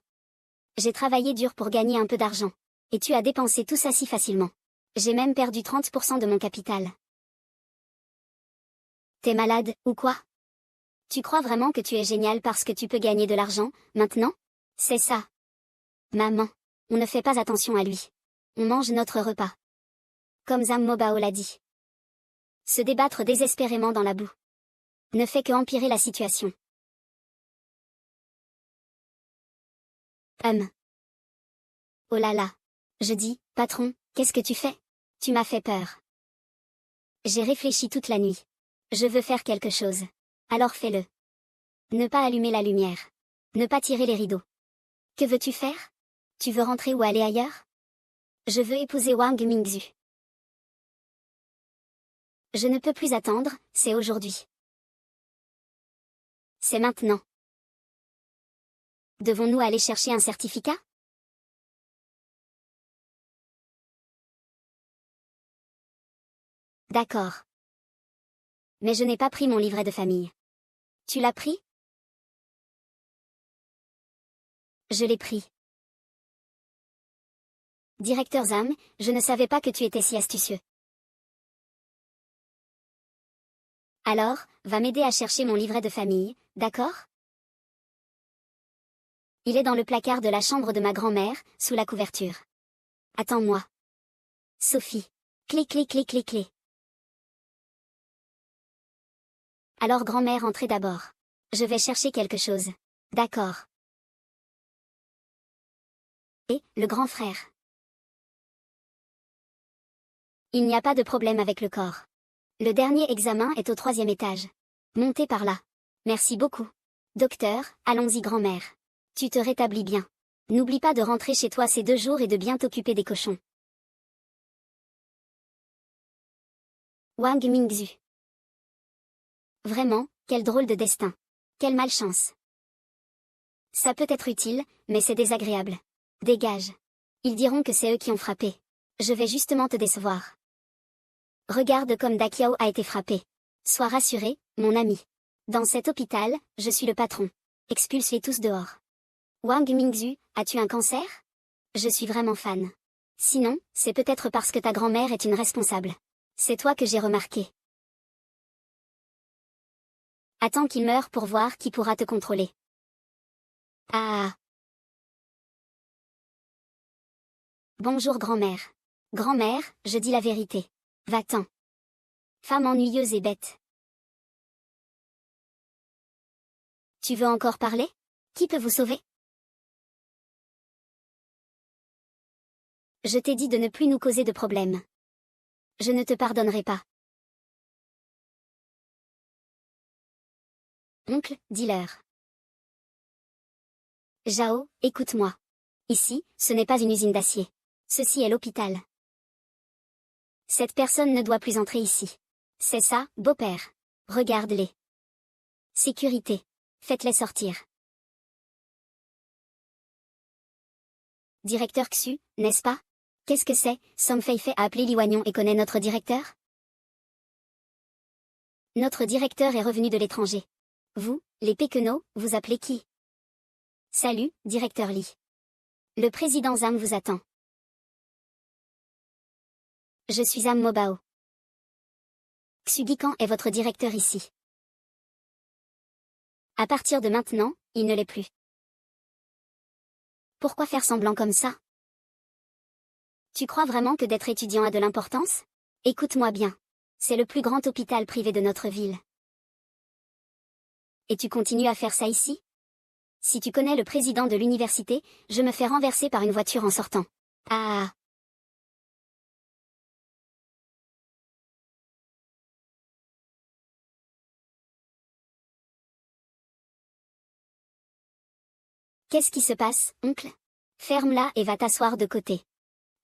J'ai travaillé dur pour gagner un peu d'argent. Et tu as dépensé tout ça si facilement. J'ai même perdu 30% de mon capital. T'es malade, ou quoi? Tu crois vraiment que tu es génial parce que tu peux gagner de l'argent, maintenant? C'est ça. Maman. On ne fait pas attention à lui. On mange notre repas. Comme Zhang Mobao l'a dit. Se débattre désespérément dans la boue ne fait que empirer la situation. Oh là là. Je dis, patron, qu'est-ce que tu fais? Tu m'as fait peur. J'ai réfléchi toute la nuit. Je veux faire quelque chose. Alors fais-le. Ne pas allumer la lumière. Ne pas tirer les rideaux. Que veux-tu faire? Tu veux rentrer ou aller ailleurs? Je veux épouser Wang Mingzhu. Je ne peux plus attendre, c'est aujourd'hui. C'est maintenant. Devons-nous aller chercher un certificat? D'accord. Mais je n'ai pas pris mon livret de famille. Tu l'as pris? Je l'ai pris. Directeur Zam, je ne savais pas que tu étais si astucieux. Alors, va m'aider à chercher mon livret de famille, d'accord? Il est dans le placard de la chambre de ma grand-mère, sous la couverture. Attends-moi. Sophie. Clé clé clé clé clé. Alors grand-mère entrez d'abord. Je vais chercher quelque chose. D'accord. Et, le grand frère. Il n'y a pas de problème avec le corps. Le dernier examen est au 3e étage. Montez par là. Merci beaucoup. Docteur, allons-y grand-mère. Tu te rétablis bien. N'oublie pas de rentrer chez toi ces 2 jours et de bien t'occuper des cochons. Wang Mingzhu. Vraiment, quel drôle de destin. Quelle malchance. Ça peut être utile, mais c'est désagréable. Dégage. Ils diront que c'est eux qui ont frappé. Je vais justement te décevoir. Regarde comme Dakiao a été frappé. Sois rassuré, mon ami. Dans cet hôpital, je suis le patron. Expulse-les tous dehors. Wang Mingzhu, as-tu un cancer? Je suis vraiment fan. Sinon, c'est peut-être parce que ta grand-mère est une responsable. C'est toi que j'ai remarqué. Attends qu'il meure pour voir qui pourra te contrôler. Ah. Bonjour grand-mère. Grand-mère, je dis la vérité. Va-t'en. Femme ennuyeuse et bête. Tu veux encore parler? Qui peut vous sauver? Je t'ai dit de ne plus nous causer de problèmes. Je ne te pardonnerai pas. Oncle, dis-leur. Jao, écoute-moi. Ici, ce n'est pas une usine d'acier. Ceci est l'hôpital. Cette personne ne doit plus entrer ici. C'est ça, beau-père. Regarde-les. Sécurité. Faites-les sortir. Directeur Xu, n'est-ce pas? Qu'est-ce que c'est? Song Feifei a appelé Li Wannion et connaît notre directeur? Notre directeur est revenu de l'étranger. Vous, les Péquenots, vous appelez qui? Salut, directeur Li. Le président Zam vous attend. Je suis Zam Mobao. Xu Gikan est votre directeur ici. À partir de maintenant, il ne l'est plus. Pourquoi faire semblant comme ça? Tu crois vraiment que d'être étudiant a de l'importance? Écoute-moi bien. C'est le plus grand hôpital privé de notre ville. Et tu continues à faire ça ici? Si tu connais le président de l'université, je me fais renverser par une voiture en sortant. Ah. Qu'est-ce qui se passe, oncle? Ferme-la et va t'asseoir de côté.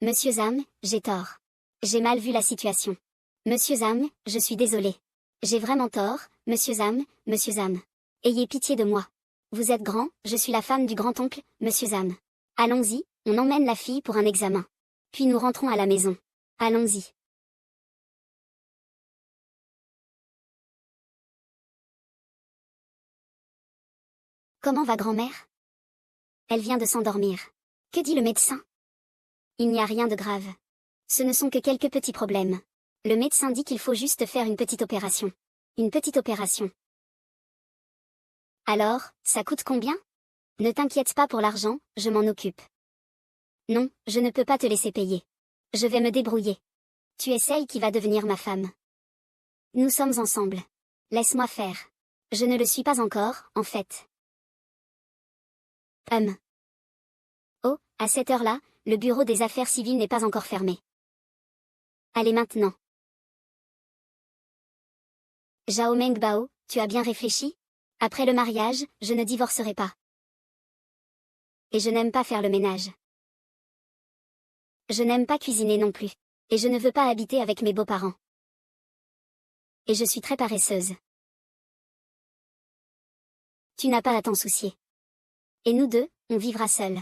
Monsieur Zam, j'ai tort. J'ai mal vu la situation. Monsieur Zam, je suis désolé. J'ai vraiment tort, monsieur Zam, monsieur Zam. Ayez pitié de moi. Vous êtes grand, je suis la femme du grand-oncle, monsieur Zam. Allons-y, on emmène la fille pour un examen. Puis nous rentrons à la maison. Allons-y. Comment va grand-mère? Elle vient de s'endormir. Que dit le médecin? Il n'y a rien de grave. Ce ne sont que quelques petits problèmes. Le médecin dit qu'il faut juste faire une petite opération. Une petite opération. Alors, ça coûte combien? Ne t'inquiète pas pour l'argent, je m'en occupe. Non, je ne peux pas te laisser payer. Je vais me débrouiller. Tu es celle qui va devenir ma femme. Nous sommes ensemble. Laisse-moi faire. Je ne le suis pas encore, en fait. À cette heure-là, le bureau des affaires civiles n'est pas encore fermé. Allez maintenant. Zhao Mengbao, tu as bien réfléchi? Après le mariage, je ne divorcerai pas. Et je n'aime pas faire le ménage. Je n'aime pas cuisiner non plus. Et je ne veux pas habiter avec mes beaux-parents. Et je suis très paresseuse. Tu n'as pas à t'en soucier. Et nous deux, on vivra seuls.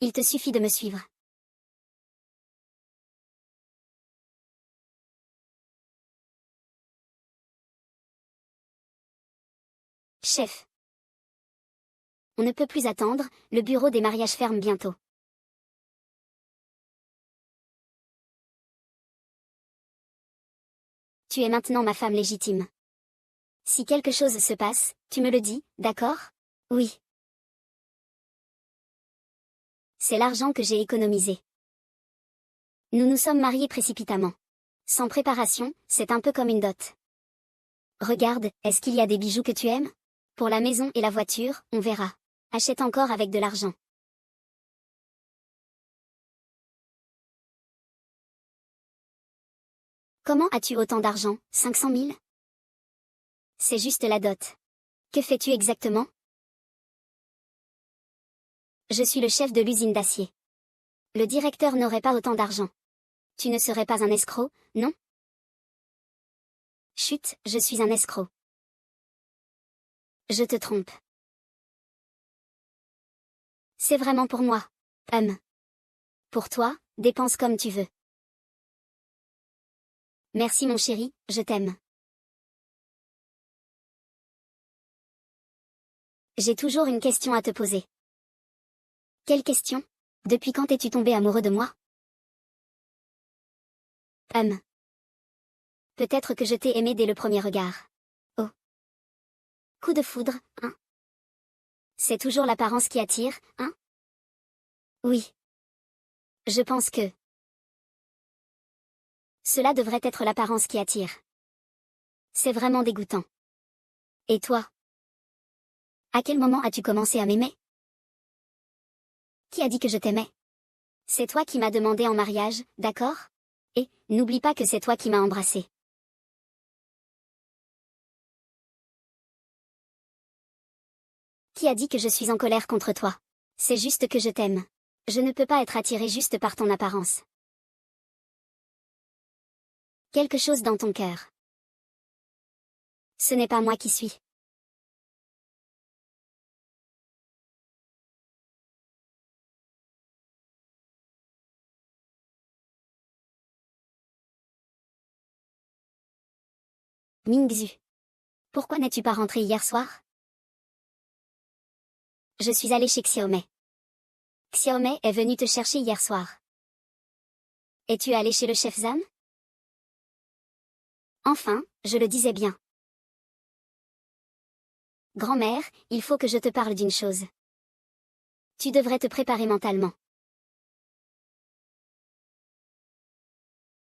Il te suffit de me suivre. Chef. On ne peut plus attendre, le bureau des mariages ferme bientôt. Tu es maintenant ma femme légitime. Si quelque chose se passe, tu me le dis, d'accord? Oui. C'est l'argent que j'ai économisé. Nous nous sommes mariés précipitamment. Sans préparation, c'est un peu comme une dot. Regarde, est-ce qu'il y a des bijoux que tu aimes? Pour la maison et la voiture, on verra. Achète encore avec de l'argent. Comment as-tu autant d'argent, 500 000? C'est juste la dot. Que fais-tu exactement? Je suis le chef de l'usine d'acier. Le directeur n'aurait pas autant d'argent. Tu ne serais pas un escroc, non? Chut, je suis un escroc. Je te trompe. C'est vraiment pour moi. Pour toi, dépense comme tu veux. Merci mon chéri, je t'aime. J'ai toujours une question à te poser. Quelle question? Depuis quand es-tu tombé amoureux de moi? Peut-être que je t'ai aimé dès le premier regard. Oh. Coup de foudre, hein? C'est toujours l'apparence qui attire, hein? Oui. Je pense que cela devrait être l'apparence qui attire. C'est vraiment dégoûtant. Et toi? À quel moment as-tu commencé à m'aimer? Qui a dit que je t'aimais? C'est toi qui m'as demandé en mariage, d'accord? Et, n'oublie pas que c'est toi qui m'as embrassé. Qui a dit que je suis en colère contre toi? C'est juste que je t'aime. Je ne peux pas être attiré juste par ton apparence. Quelque chose dans ton cœur. Ce n'est pas moi qui suis. Mingzhu. Pourquoi n'es-tu pas rentré hier soir? Je suis allé chez Xiaomei. Xiaomei est venu te chercher hier soir. Es-tu allé chez le chef Zhan? Enfin, je le disais bien. Grand-mère, il faut que je te parle d'une chose. Tu devrais te préparer mentalement.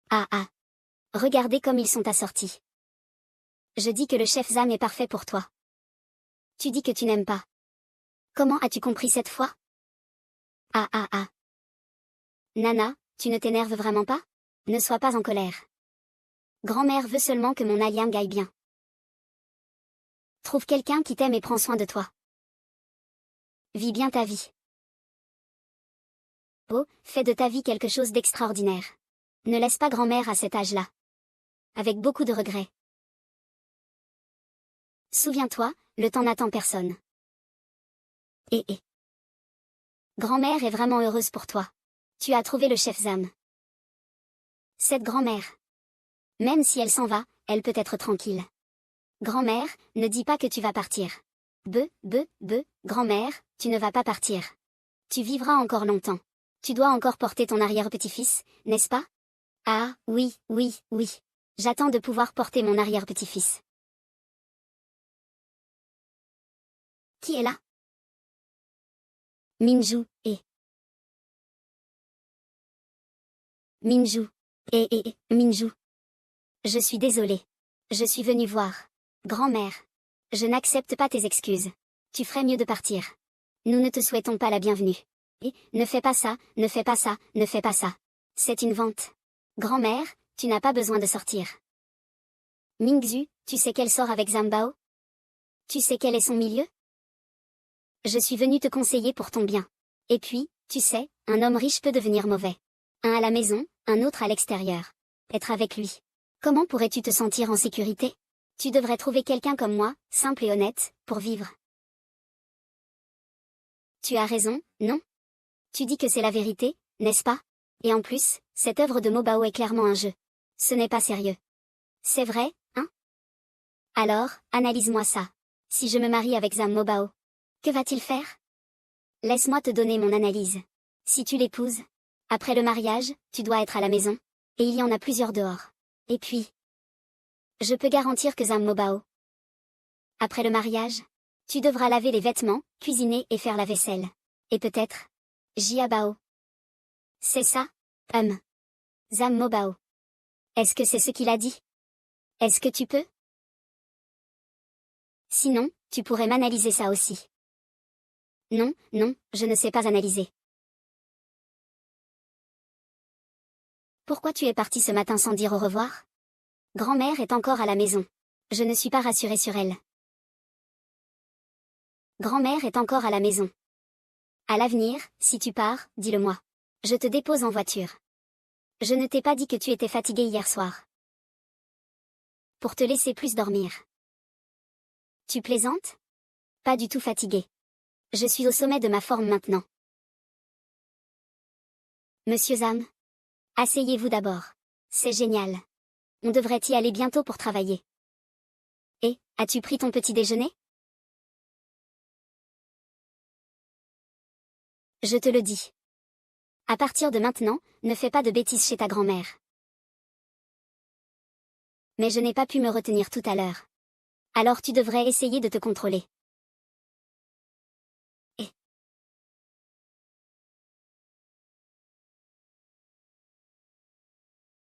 Ah ah. Regardez comme ils sont assortis. Je dis que le chef Zhan est parfait pour toi. Tu dis que tu n'aimes pas. Comment as-tu compris cette fois? Ah ah ah. Nana, tu ne t'énerves vraiment pas? Ne sois pas en colère. Grand-mère veut seulement que mon alliance gagne bien. Trouve quelqu'un qui t'aime et prend soin de toi. Vis bien ta vie. Oh, fais de ta vie quelque chose d'extraordinaire. Ne laisse pas grand-mère à cet âge-là. Avec beaucoup de regrets. Souviens-toi, le temps n'attend personne. Et. Grand-mère est vraiment heureuse pour toi. Tu as trouvé le chef Zhan. Cette grand-mère. Même si elle s'en va, elle peut être tranquille. Grand-mère, ne dis pas que tu vas partir. Grand-mère, tu ne vas pas partir. Tu vivras encore longtemps. Tu dois encore porter ton arrière-petit-fils, n'est-ce pas? Ah, oui. J'attends de pouvoir porter mon arrière-petit-fils. Qui est là? Minju, et. Minju. Minju. Je suis désolée. Je suis venue voir. Grand-mère. Je n'accepte pas tes excuses. Tu ferais mieux de partir. Nous ne te souhaitons pas la bienvenue. Et, ne fais pas ça, ne fais pas ça, ne fais pas ça. C'est une vente. Grand-mère, tu n'as pas besoin de sortir. Mingzhu, tu sais qu'elle sort avec Zhambao? Tu sais quel est son milieu? Je suis venu te conseiller pour ton bien. Et puis, tu sais, un homme riche peut devenir mauvais. Un à la maison, un autre à l'extérieur. Être avec lui. Comment pourrais-tu te sentir en sécurité? Tu devrais trouver quelqu'un comme moi, simple et honnête, pour vivre. Tu as raison, non? Tu dis que c'est la vérité, n'est-ce pas? Et en plus, cette œuvre de Mobao est clairement un jeu. Ce n'est pas sérieux. C'est vrai, hein? Alors, analyse-moi ça. Si je me marie avec Zhang Mobao, que va-t-il faire? Laisse-moi te donner mon analyse. Si tu l'épouses, après le mariage, tu dois être à la maison. Et il y en a plusieurs dehors. Et puis, je peux garantir que Zhang Mobao, après le mariage, tu devras laver les vêtements, cuisiner et faire la vaisselle. Et peut-être, Jia Bao. C'est ça? Zhang Mobao. Est-ce que c'est ce qu'il a dit? Est-ce que tu peux? Sinon, tu pourrais m'analyser ça aussi. Non, non, je ne sais pas analyser. Pourquoi tu es parti ce matin sans dire au revoir? Grand-mère est encore à la maison. Je ne suis pas rassurée sur elle. Grand-mère est encore à la maison. À l'avenir, si tu pars, dis-le-moi. Je te dépose en voiture. Je ne t'ai pas dit que tu étais fatiguée hier soir. Pour te laisser plus dormir. Tu plaisantes? Pas du tout fatiguée. Je suis au sommet de ma forme maintenant. Monsieur Zhang. Asseyez-vous d'abord. C'est génial. On devrait y aller bientôt pour travailler. Et, as-tu pris ton petit déjeuner? Je te le dis. À partir de maintenant, ne fais pas de bêtises chez ta grand-mère. Mais je n'ai pas pu me retenir tout à l'heure. Alors tu devrais essayer de te contrôler. Et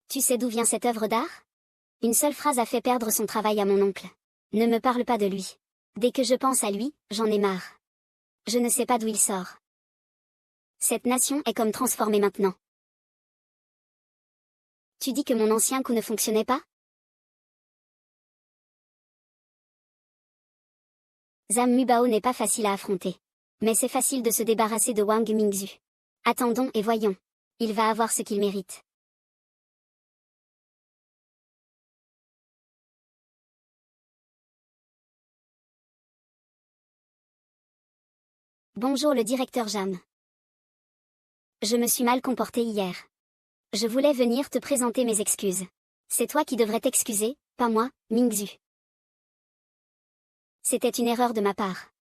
tu sais d'où vient cette œuvre d'art? Une seule phrase a fait perdre son travail à mon oncle. Ne me parle pas de lui. Dès que je pense à lui, j'en ai marre. Je ne sais pas d'où il sort. Cette nation est comme transformée maintenant. Tu dis que mon ancien coup ne fonctionnait pas? Zhang Mubao n'est pas facile à affronter. Mais c'est facile de se débarrasser de Wang Mingzhu. Attendons et voyons. Il va avoir ce qu'il mérite. Bonjour le directeur Jam. Je me suis mal comporté hier. Je voulais venir te présenter mes excuses. C'est toi qui devrais t'excuser, pas moi, Mingzhu. C'était une erreur de ma part.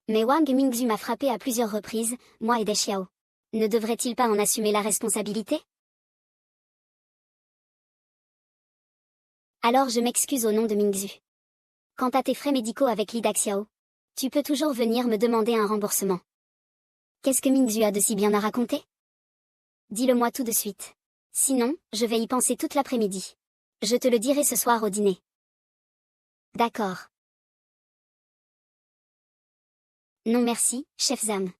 Mais Wang Mingzhu m'a frappé à plusieurs reprises, moi et Dai Xiao. Ne devrait-il pas en assumer la responsabilité? Alors je m'excuse au nom de Mingzhu. Quant à tes frais médicaux avec Li Daxiao, tu peux toujours venir me demander un remboursement. Qu'est-ce que Mingzhu a de si bien à raconter? Dis-le-moi tout de suite. Sinon, je vais y penser toute l'après-midi. Je te le dirai ce soir au dîner. D'accord. Non merci, chef Zhang.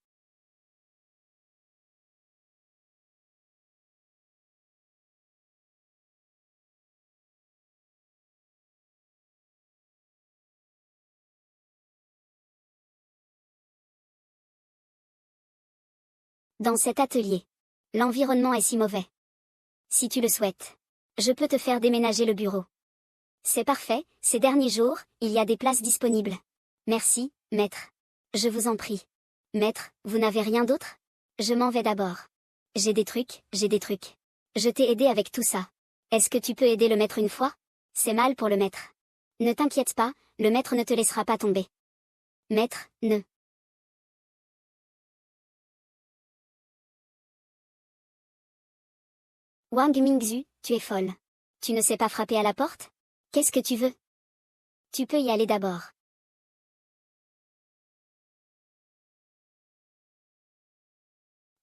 Dans cet atelier. L'environnement est si mauvais. Si tu le souhaites. Je peux te faire déménager le bureau. C'est parfait, ces derniers jours, il y a des places disponibles. Merci, maître. Je vous en prie. Maître, vous n'avez rien d'autre? Je m'en vais d'abord. J'ai des trucs, j'ai des trucs. Je t'ai aidé avec tout ça. Est-ce que tu peux aider le maître une fois? C'est mal pour le maître. Ne t'inquiète pas, le maître ne te laissera pas tomber. Maître, ne. Wang Mingzhu, tu es folle. Tu ne sais pas frapper à la porte? Qu'est-ce que tu veux? Tu peux y aller d'abord.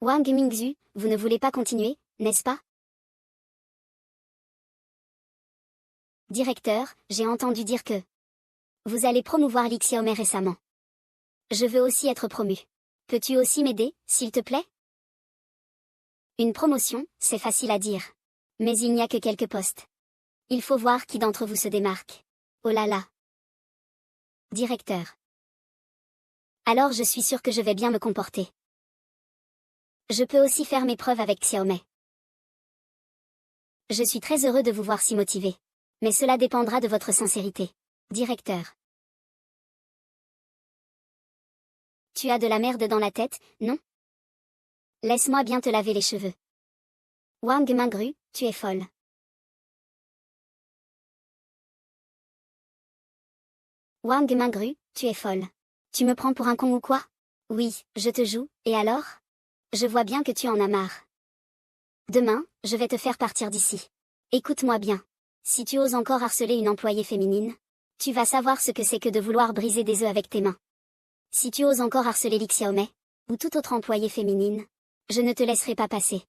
Wang Mingzhu, vous ne voulez pas continuer, n'est-ce pas? Directeur, j'ai entendu dire que Vous allez promouvoir Li Xiaomei récemment. Je veux aussi être promu. Peux-tu aussi m'aider, s'il te plaît? Une promotion, c'est facile à dire. Mais il n'y a que quelques postes. Il faut voir qui d'entre vous se démarque. Oh là là. Directeur. Alors je suis sûr que je vais bien me comporter. Je peux aussi faire mes preuves avec Xiaomei. Je suis très heureux de vous voir si motivé. Mais cela dépendra de votre sincérité. Directeur. Tu as de la merde dans la tête, non? Laisse-moi bien te laver les cheveux. Wang Mingru, tu es folle. Wang Mingru, tu es folle. Tu me prends pour un con ou quoi? Oui, je te joue, et alors? Je vois bien que tu en as marre. Demain, je vais te faire partir d'ici. Écoute-moi bien. Si tu oses encore harceler une employée féminine, tu vas savoir ce que c'est que de vouloir briser des œufs avec tes mains. Si tu oses encore harceler Li Xiaomei, ou toute autre employée féminine, je ne te laisserai pas passer.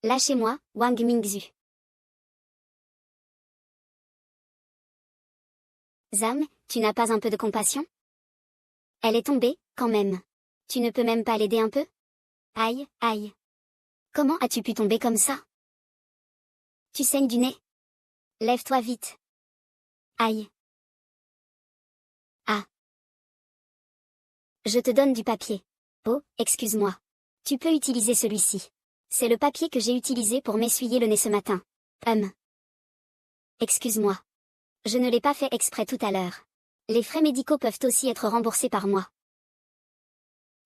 Lâchez-moi, Wang Mingzu. Zam, tu n'as pas un peu de compassion? Elle est tombée, quand même. Tu ne peux même pas l'aider un peu? Aïe, aïe. Comment as-tu pu tomber comme ça? Tu saignes du nez. Lève-toi vite. Aïe. Ah. Je te donne du papier. Oh, excuse-moi. Tu peux utiliser celui-ci. C'est le papier que j'ai utilisé pour m'essuyer le nez ce matin. Excuse-moi. Je ne l'ai pas fait exprès tout à l'heure. Les frais médicaux peuvent aussi être remboursés par moi.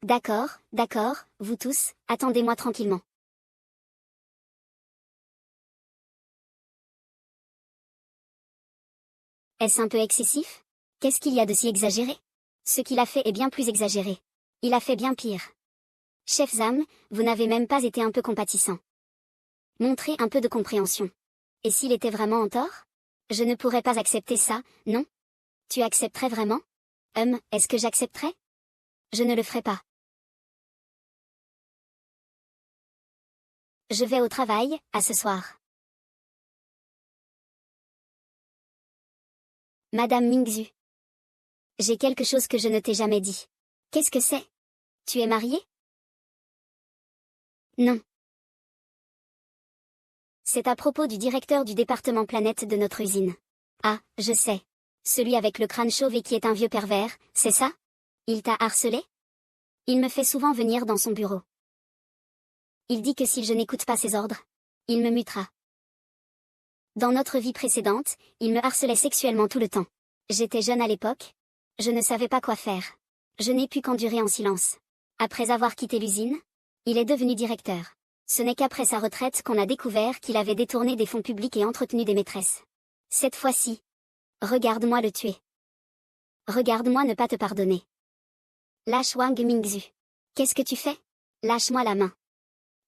D'accord, d'accord, vous tous, attendez-moi tranquillement. Est-ce un peu excessif? Qu'est-ce qu'il y a de si exagéré? Ce qu'il a fait est bien plus exagéré. Il a fait bien pire. Chef Zam, vous n'avez même pas été un peu compatissant. Montrez un peu de compréhension. Et s'il était vraiment en tort? Je ne pourrais pas accepter ça, non? Tu accepterais vraiment? Est-ce que j'accepterais? Je ne le ferai pas. Je vais au travail, à ce soir. Madame Mingzu. J'ai quelque chose que je ne t'ai jamais dit. Qu'est-ce que c'est? Tu es mariée? Non. C'est à propos du directeur du département planète de notre usine. Ah, je sais. Celui avec le crâne chauve et qui est un vieux pervers, c'est ça? Il t'a harcelé? Il me fait souvent venir dans son bureau. Il dit que si je n'écoute pas ses ordres, il me mutera. Dans notre vie précédente, il me harcelait sexuellement tout le temps. J'étais jeune à l'époque. Je ne savais pas quoi faire. Je n'ai pu qu'endurer en silence. Après avoir quitté l'usine, il est devenu directeur. Ce n'est qu'après sa retraite qu'on a découvert qu'il avait détourné des fonds publics et entretenu des maîtresses. Cette fois-ci, regarde-moi le tuer. Regarde-moi ne pas te pardonner. Lâche Wang Mingzu. Qu'est-ce que tu fais? Lâche-moi la main.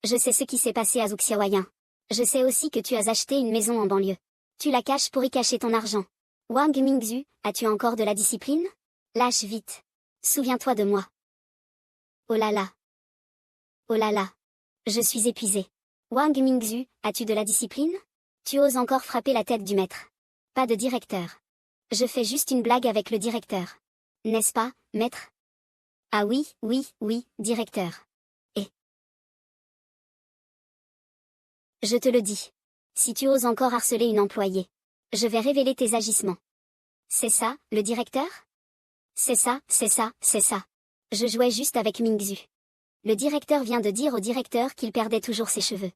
Je sais ce qui s'est passé à Zuxiaoyan. Je sais aussi que tu as acheté une maison en banlieue. Tu la caches pour y cacher ton argent. Wang Mingzu, as-tu encore de la discipline? Lâche vite. Souviens-toi de moi. Oh là là. Oh là là. Je suis épuisé. Wang Mingzu, as-tu de la discipline? Tu oses encore frapper la tête du maître. Pas de directeur. Je fais juste une blague avec le directeur. N'est-ce pas, maître? Ah oui, oui, oui, directeur. Et je te le dis. Si tu oses encore harceler une employée, je vais révéler tes agissements. C'est ça, le directeur? C'est ça, c'est ça, c'est ça. Je jouais juste avec Mingzu. Le directeur vient de dire au directeur qu'il perdait toujours ses cheveux.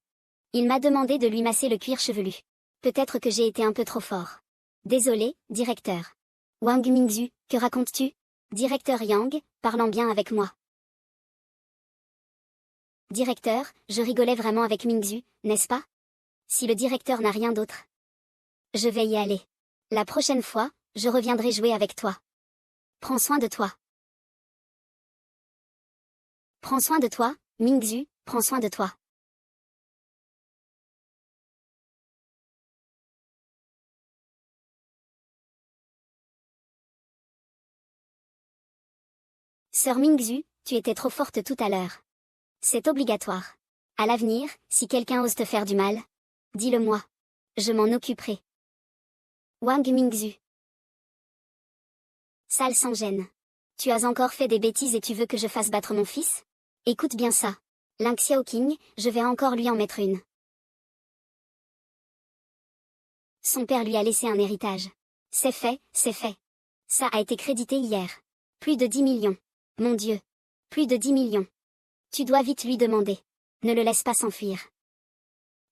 Il m'a demandé de lui masser le cuir chevelu. Peut-être que j'ai été un peu trop fort. Désolé, directeur. Wang Mingzu, que racontes-tu? Directeur Yang, parlant bien avec moi. Directeur, je rigolais vraiment avec Mingzu, n'est-ce pas? Si le directeur n'a rien d'autre, je vais y aller. La prochaine fois, je reviendrai jouer avec toi. Prends soin de toi. Prends soin de toi, Mingzu, prends soin de toi. Sœur Mingzu, tu étais trop forte tout à l'heure. C'est obligatoire. À l'avenir, si quelqu'un ose te faire du mal, dis-le-moi. Je m'en occuperai. Wang Mingzu. Sale sans gêne. Tu as encore fait des bêtises et tu veux que je fasse battre mon fils? Écoute bien ça. Ling Xiaoqing, je vais encore lui en mettre une. Son père lui a laissé un héritage. C'est fait, c'est fait. Ça a été crédité hier. Plus de 10 millions. Mon Dieu. Plus de 10 millions. Tu dois vite lui demander. Ne le laisse pas s'enfuir.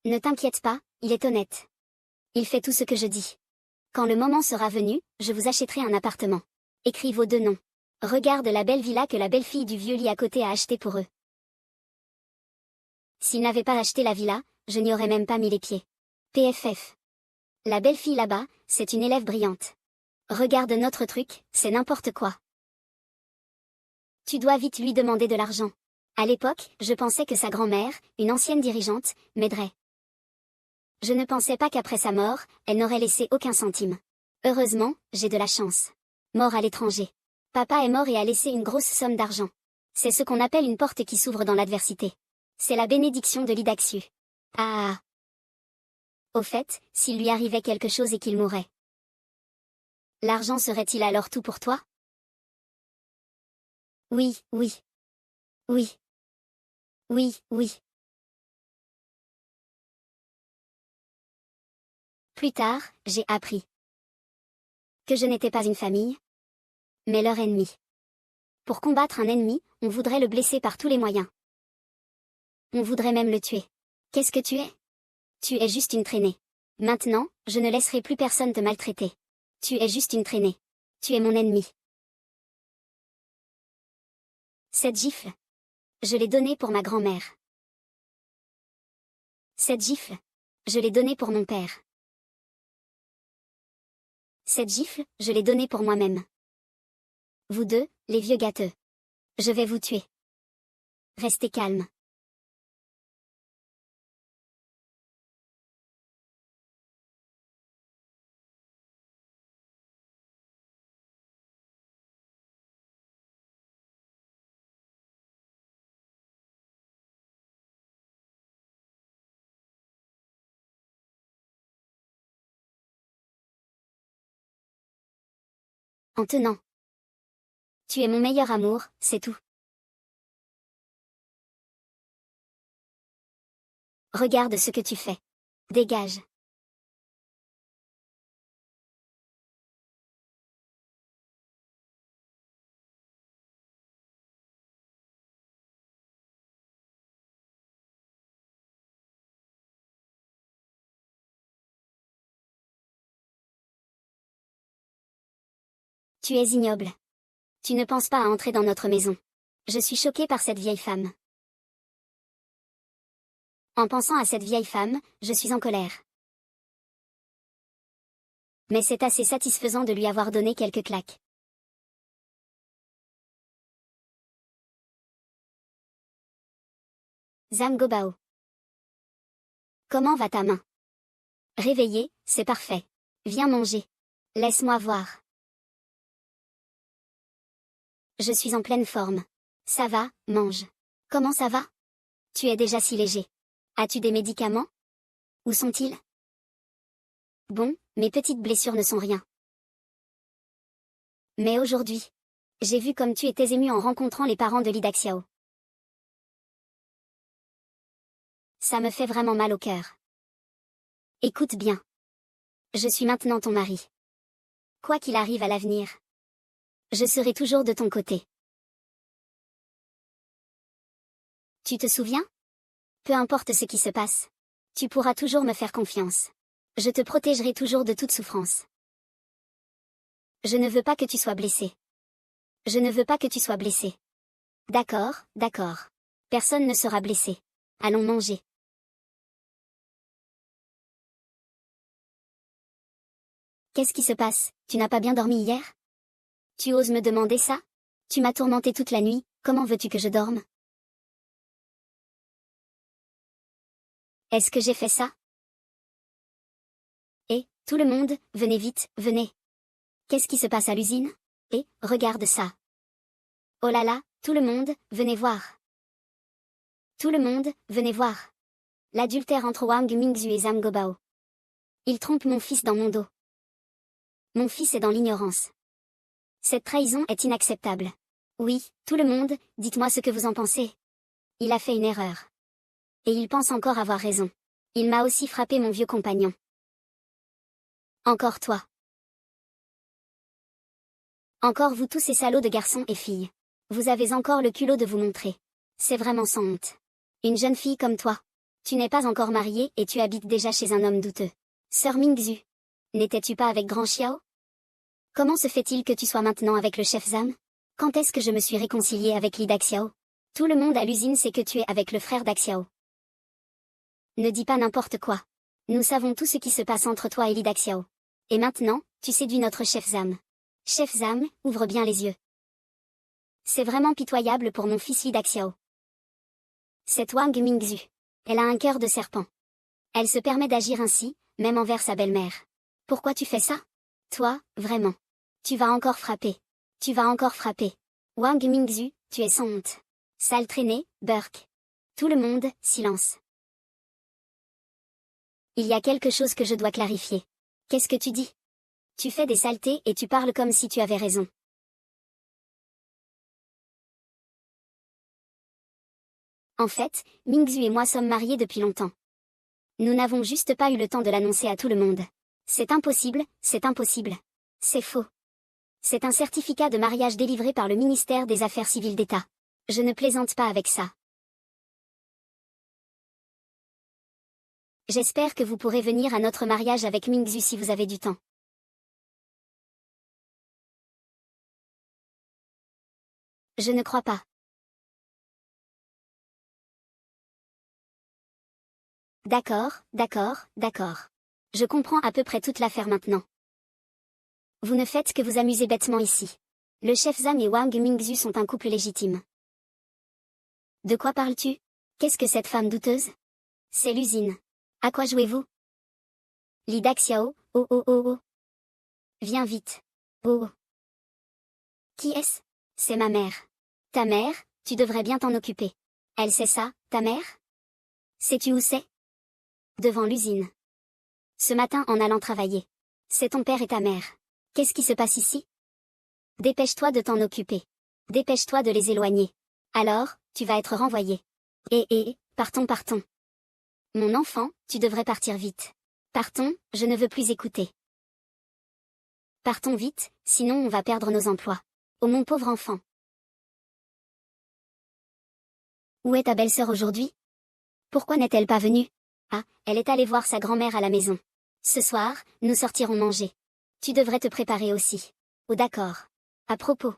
Ne t'inquiète pas, il est honnête. Il fait tout ce que je dis. Quand le moment sera venu, je vous achèterai un appartement. Écris vos 2 noms. Regarde la belle villa que la belle-fille du vieux lit à côté a achetée pour eux. S'il n'avait pas acheté la villa, je n'y aurais même pas mis les pieds. PFF. La belle-fille là-bas, c'est une élève brillante. Regarde notre truc, c'est n'importe quoi. Tu dois vite lui demander de l'argent. À l'époque, je pensais que sa grand-mère, une ancienne dirigeante, m'aiderait. Je ne pensais pas qu'après sa mort, elle n'aurait laissé aucun centime. Heureusement, j'ai de la chance. Mort à l'étranger. Papa est mort et a laissé une grosse somme d'argent. C'est ce qu'on appelle une porte qui s'ouvre dans l'adversité. C'est la bénédiction de l'Idaxu. Ah. Au fait, s'il lui arrivait quelque chose et qu'il mourait. L'argent serait-il alors tout pour toi? Oui, oui. Oui. Oui, oui. Plus tard, j'ai appris que je n'étais pas une famille, mais leur ennemi. Pour combattre un ennemi, on voudrait le blesser par tous les moyens. On voudrait même le tuer. Qu'est-ce que tu es? Tu es juste une traînée. Maintenant, je ne laisserai plus personne te maltraiter. Tu es juste une traînée. Tu es mon ennemi. Cette gifle. Je l'ai donnée pour ma grand-mère. Cette gifle. Je l'ai donnée pour mon père. Cette gifle, je l'ai donnée pour moi-même. Vous deux, les vieux gâteux. Je vais vous tuer. Restez calme. En tenant. Tu es mon meilleur amour, c'est tout. Regarde ce que tu fais. Dégage. Tu es ignoble. Tu ne penses pas à entrer dans notre maison. Je suis choquée par cette vieille femme. En pensant à cette vieille femme, je suis en colère. Mais c'est assez satisfaisant de lui avoir donné quelques claques. Zhang Gobao. Comment va ta main? Réveillée, c'est parfait. Viens manger. Laisse-moi voir. Je suis en pleine forme. Ça va, mange. Comment ça va? Tu es déjà si léger. As-tu des médicaments? Où sont-ils? Bon, mes petites blessures ne sont rien. Mais aujourd'hui, j'ai vu comme tu étais ému en rencontrant les parents de Lida Xiao. Ça me fait vraiment mal au cœur. Écoute bien. Je suis maintenant ton mari. Quoi qu'il arrive à l'avenir, je serai toujours de ton côté. Tu te souviens? Peu importe ce qui se passe. Tu pourras toujours me faire confiance. Je te protégerai toujours de toute souffrance. Je ne veux pas que tu sois blessé. Je ne veux pas que tu sois blessé. D'accord, d'accord. Personne ne sera blessé. Allons manger. Qu'est-ce qui se passe? Tu n'as pas bien dormi hier? Tu oses me demander ça? Tu m'as tourmenté toute la nuit, comment veux-tu que je dorme? Est-ce que j'ai fait ça? Eh, tout le monde, venez vite, venez. Qu'est-ce qui se passe à l'usine? Eh, regarde ça. Oh là là, tout le monde, venez voir. Tout le monde, venez voir. L'adultère entre Wang Mingzhu et Zhang Gobao. Il trompe mon fils dans mon dos. Mon fils est dans l'ignorance. Cette trahison est inacceptable. Oui, tout le monde, dites-moi ce que vous en pensez. Il a fait une erreur. Et il pense encore avoir raison. Il m'a aussi frappé mon vieux compagnon. Encore toi. Encore vous tous ces salauds de garçons et filles. Vous avez encore le culot de vous montrer. C'est vraiment sans honte. Une jeune fille comme toi. Tu n'es pas encore mariée et tu habites déjà chez un homme douteux. Sœur Mingzhu. N'étais-tu pas avec Grand Xiao? Comment se fait-il que tu sois maintenant avec le chef Zam? Quand est-ce que je me suis réconciliée avec Li Daxiao? Tout le monde à l'usine sait que tu es avec le frère d'Axiao. Ne dis pas n'importe quoi. Nous savons tout ce qui se passe entre toi et Li Daxiao. Et maintenant, tu séduis notre chef Zam. Chef Zam, ouvre bien les yeux. C'est vraiment pitoyable pour mon fils Li Daxiao. Cette Wang Mingzhu. Elle a un cœur de serpent. Elle se permet d'agir ainsi, même envers sa belle-mère. Pourquoi tu fais ça? Toi, vraiment. Tu vas encore frapper. Tu vas encore frapper. Wang Mingzhu, tu es sans honte. Sale traînée, Burke. Tout le monde, silence. Il y a quelque chose que je dois clarifier. Qu'est-ce que tu dis? Tu fais des saletés et tu parles comme si tu avais raison. En fait, Mingzhu et moi sommes mariés depuis longtemps. Nous n'avons juste pas eu le temps de l'annoncer à tout le monde. C'est impossible, c'est impossible. C'est faux. C'est un certificat de mariage délivré par le ministère des Affaires civiles d'État. Je ne plaisante pas avec ça. J'espère que vous pourrez venir à notre mariage avec Mingzhu si vous avez du temps. Je ne crois pas. D'accord, d'accord, d'accord. Je comprends à peu près toute l'affaire maintenant. Vous ne faites que vous amuser bêtement ici. Le chef Zam et Wang Mingzhu sont un couple légitime. De quoi parles-tu? Qu'est-ce que cette femme douteuse? C'est l'usine. À quoi jouez-vous? Li Daxiao, oh oh oh oh. Viens vite. Oh. Qui est-ce? C'est ma mère. Ta mère, tu devrais bien t'en occuper. Elle sait ça, ta mère? Sais-tu où c'est? Devant l'usine. Ce matin en allant travailler. C'est ton père et ta mère. Qu'est-ce qui se passe ici? Dépêche-toi de t'en occuper. Dépêche-toi de les éloigner. Alors, tu vas être renvoyé. Partons, partons. Mon enfant, tu devrais partir vite. Partons, je ne veux plus écouter. Partons vite, sinon on va perdre nos emplois. Oh mon pauvre enfant. Où est ta belle-sœur aujourd'hui? Pourquoi n'est-elle pas venue? Ah, elle est allée voir sa grand-mère à la maison. Ce soir, nous sortirons manger. Tu devrais te préparer aussi. Oh d'accord. À propos.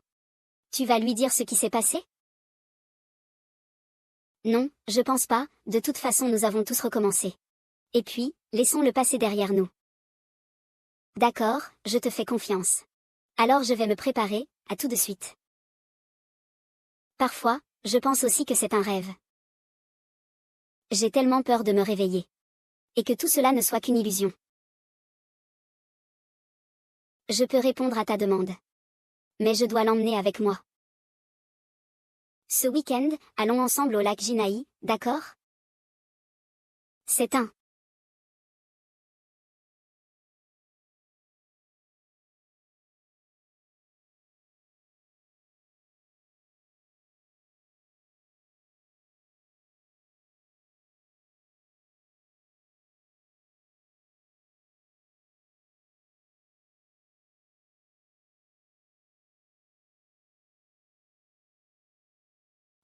Tu vas lui dire ce qui s'est passé? Non, je pense pas, de toute façon nous avons tous recommencé. Et puis, laissons le passé derrière nous. D'accord, je te fais confiance. Alors je vais me préparer, à tout de suite. Parfois, je pense aussi que c'est un rêve. J'ai tellement peur de me réveiller. Et que tout cela ne soit qu'une illusion. Je peux répondre à ta demande. Mais je dois l'emmener avec moi. Ce week-end, allons ensemble au lac Jinaï, d'accord? C'est un.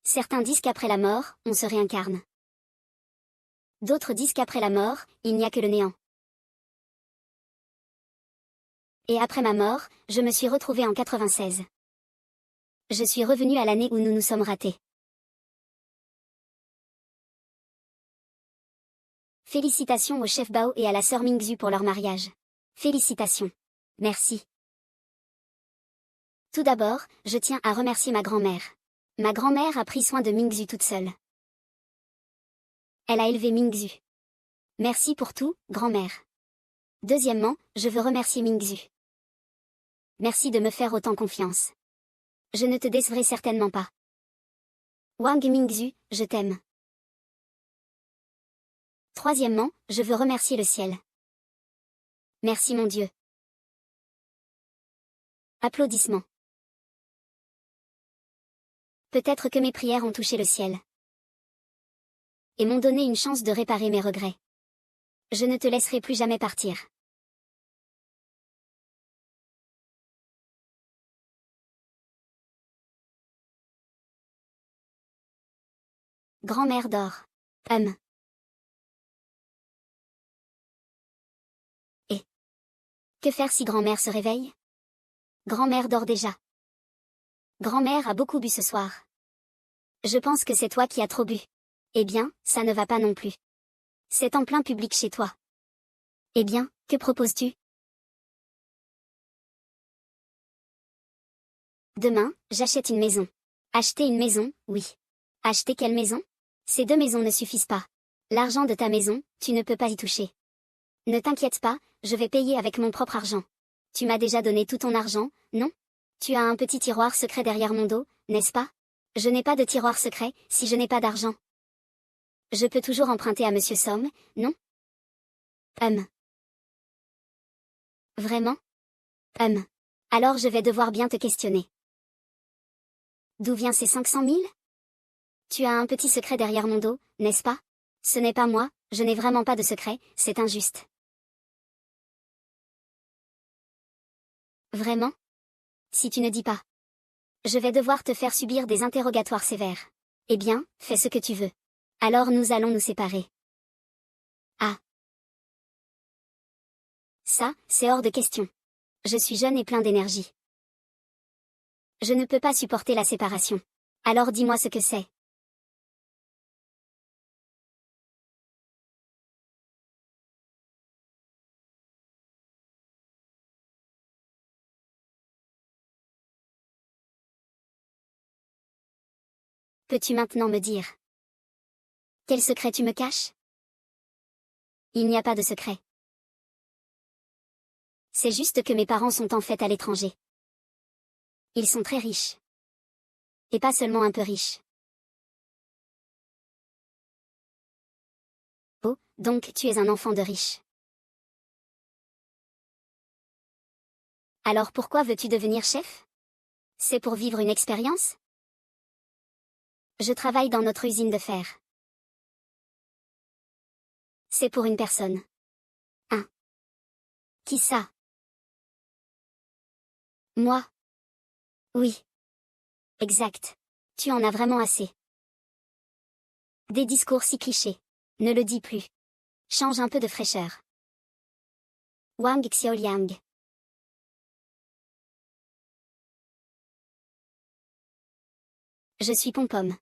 Certains disent qu'après la mort, on se réincarne. D'autres disent qu'après la mort, il n'y a que le néant. Et après ma mort, je me suis retrouvée en 96. Je suis revenue à l'année où nous nous sommes ratés. Félicitations au chef Bao et à la sœur Mingzhu pour leur mariage. Félicitations. Merci. Tout d'abord, je tiens à remercier ma grand-mère. Ma grand-mère a pris soin de Mingzhu toute seule. Elle a élevé Mingzhu. Merci pour tout, grand-mère. Deuxièmement, je veux remercier Mingzhu. Merci de me faire autant confiance. Je ne te décevrai certainement pas. Wang Mingzhu, je t'aime. Troisièmement, je veux remercier le ciel. Merci mon Dieu. Applaudissements. Peut-être que mes prières ont touché le ciel. Et m'ont donné une chance de réparer mes regrets. Je ne te laisserai plus jamais partir. Grand-mère dort. Et que faire si grand-mère se réveille? Grand-mère dort déjà. Grand-mère a beaucoup bu ce soir. Je pense que c'est toi qui as trop bu. Eh bien, ça ne va pas non plus. C'est en plein public chez toi. Eh bien, que proposes-tu? Demain, j'achète une maison. Acheter une maison, oui. Acheter quelle maison? Ces 2 maisons ne suffisent pas. L'argent de ta maison, tu ne peux pas y toucher. Ne t'inquiète pas, je vais payer avec mon propre argent. Tu m'as déjà donné tout ton argent, non? Tu as un petit tiroir secret derrière mon dos, n'est-ce pas? Je n'ai pas de tiroir secret, si je n'ai pas d'argent. Je peux toujours emprunter à Monsieur Somme, non? Vraiment? Alors je vais devoir bien te questionner. D'où vient ces 500 000? Tu as un petit secret derrière mon dos, n'est-ce pas? Ce n'est pas moi, je n'ai vraiment pas de secret, c'est injuste. Vraiment? Si tu ne dis pas. Je vais devoir te faire subir des interrogatoires sévères. Eh bien, fais ce que tu veux. Alors nous allons nous séparer. Ah. Ça, c'est hors de question. Je suis jeune et plein d'énergie. Je ne peux pas supporter la séparation. Alors dis-moi ce que c'est. Peux-tu maintenant me dire? Quel secret tu me caches? Il n'y a pas de secret. C'est juste que mes parents sont en fait à l'étranger. Ils sont très riches. Et pas seulement un peu riches. Oh, donc tu es un enfant de riche. Alors pourquoi veux-tu devenir chef? C'est pour vivre une expérience? Je travaille dans notre usine de fer. C'est pour une personne. Un. Qui ça? Moi. Oui. Exact. Tu en as vraiment assez. Des discours si clichés. Ne le dis plus. Change un peu de fraîcheur. Wang Xiaoliang. Je suis Pompom.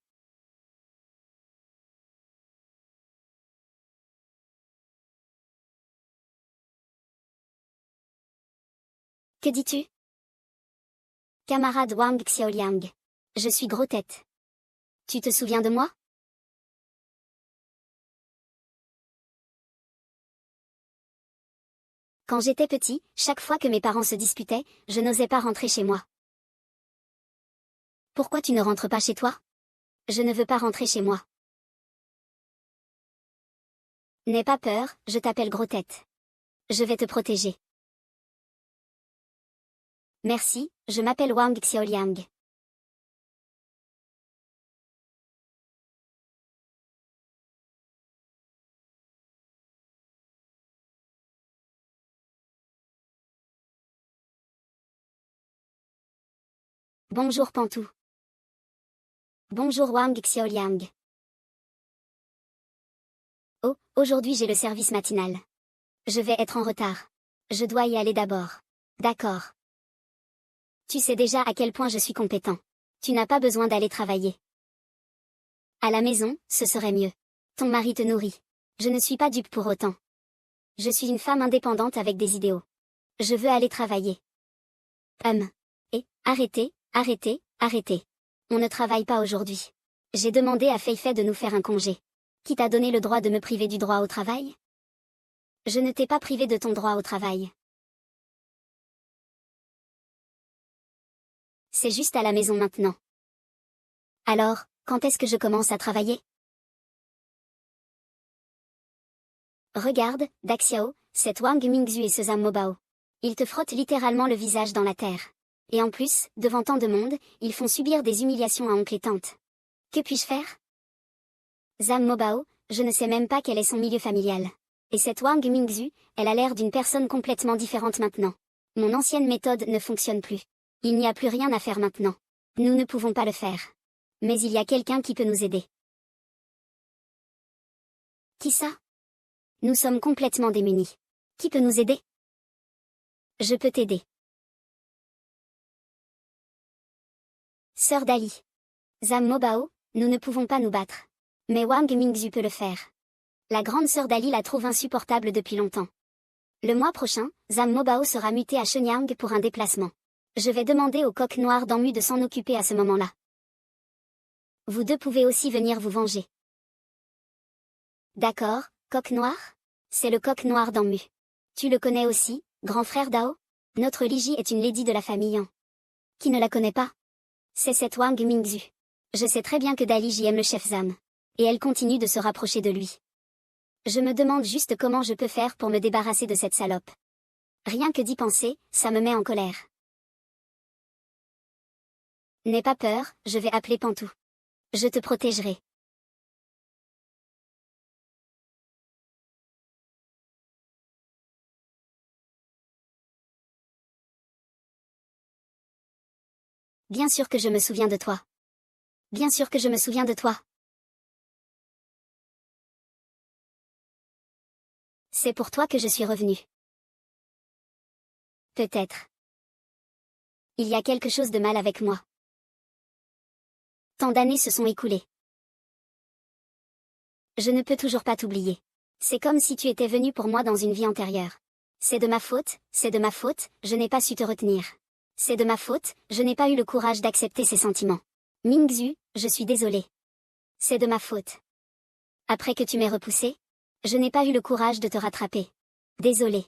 Que dis-tu? Camarade Wang Xiaoliang. Je suis gros tête. Tu te souviens de moi? Quand j'étais petit, chaque fois que mes parents se disputaient, je n'osais pas rentrer chez moi. Pourquoi tu ne rentres pas chez toi? Je ne veux pas rentrer chez moi. N'aie pas peur, je t'appelle gros tête. Je vais te protéger. Merci, je m'appelle Wang Xiaoliang. Bonjour Pantou. Bonjour Wang Xiaoliang. Oh, aujourd'hui j'ai le service matinal. Je vais être en retard. Je dois y aller d'abord. D'accord. Tu sais déjà à quel point je suis compétent. Tu n'as pas besoin d'aller travailler. À la maison, ce serait mieux. Ton mari te nourrit. Je ne suis pas dupe pour autant. Je suis une femme indépendante avec des idéaux. Je veux aller travailler. Et, arrêtez, arrêtez, arrêtez. On ne travaille pas aujourd'hui. J'ai demandé à Feifei de nous faire un congé. Qui t'a donné le droit de me priver du droit au travail? Je ne t'ai pas privé de ton droit au travail. C'est juste à la maison maintenant. Alors, quand est-ce que je commence à travailler? Regarde, Daxiao, cette Wang Mingzhu et ce Zhang Mobao. Ils te frottent littéralement le visage dans la terre. Et en plus, devant tant de monde, ils font subir des humiliations à oncle et tante. Que puis-je faire? Zhang Mobao, je ne sais même pas quel est son milieu familial. Et cette Wang Mingzhu, elle a l'air d'une personne complètement différente maintenant. Mon ancienne méthode ne fonctionne plus. Il n'y a plus rien à faire maintenant. Nous ne pouvons pas le faire. Mais il y a quelqu'un qui peut nous aider. Qui ça? Nous sommes complètement démunis. Qui peut nous aider? Je peux t'aider. Sœur Dali. Zhang Mobao, nous ne pouvons pas nous battre. Mais Wang Mingzhu peut le faire. La grande sœur Dali la trouve insupportable depuis longtemps. Le mois prochain, Zhang Mobao sera muté à Shenyang pour un déplacement. Je vais demander au coq noir d'Anmu de s'en occuper à ce moment-là. Vous deux pouvez aussi venir vous venger. D'accord, coq noir? C'est le coq noir d'Anmu. Tu le connais aussi, grand frère Dao? Notre Liji est une lady de la famille Han. Qui ne la connaît pas? C'est cette Wang Mingzhu. Je sais très bien que Daliji aime le chef Zam. Et elle continue de se rapprocher de lui. Je me demande juste comment je peux faire pour me débarrasser de cette salope. Rien que d'y penser, ça me met en colère. N'aie pas peur, je vais appeler Pantou. Je te protégerai. Bien sûr que je me souviens de toi. Bien sûr que je me souviens de toi. C'est pour toi que je suis revenue. Peut-être. Il y a quelque chose de mal avec moi. Tant d'années se sont écoulées. Je ne peux toujours pas t'oublier. C'est comme si tu étais venu pour moi dans une vie antérieure. C'est de ma faute, je n'ai pas su te retenir. C'est de ma faute, je n'ai pas eu le courage d'accepter ces sentiments. Mingzhu, je suis désolée. C'est de ma faute. Après que tu m'aies repoussé, je n'ai pas eu le courage de te rattraper. Désolée.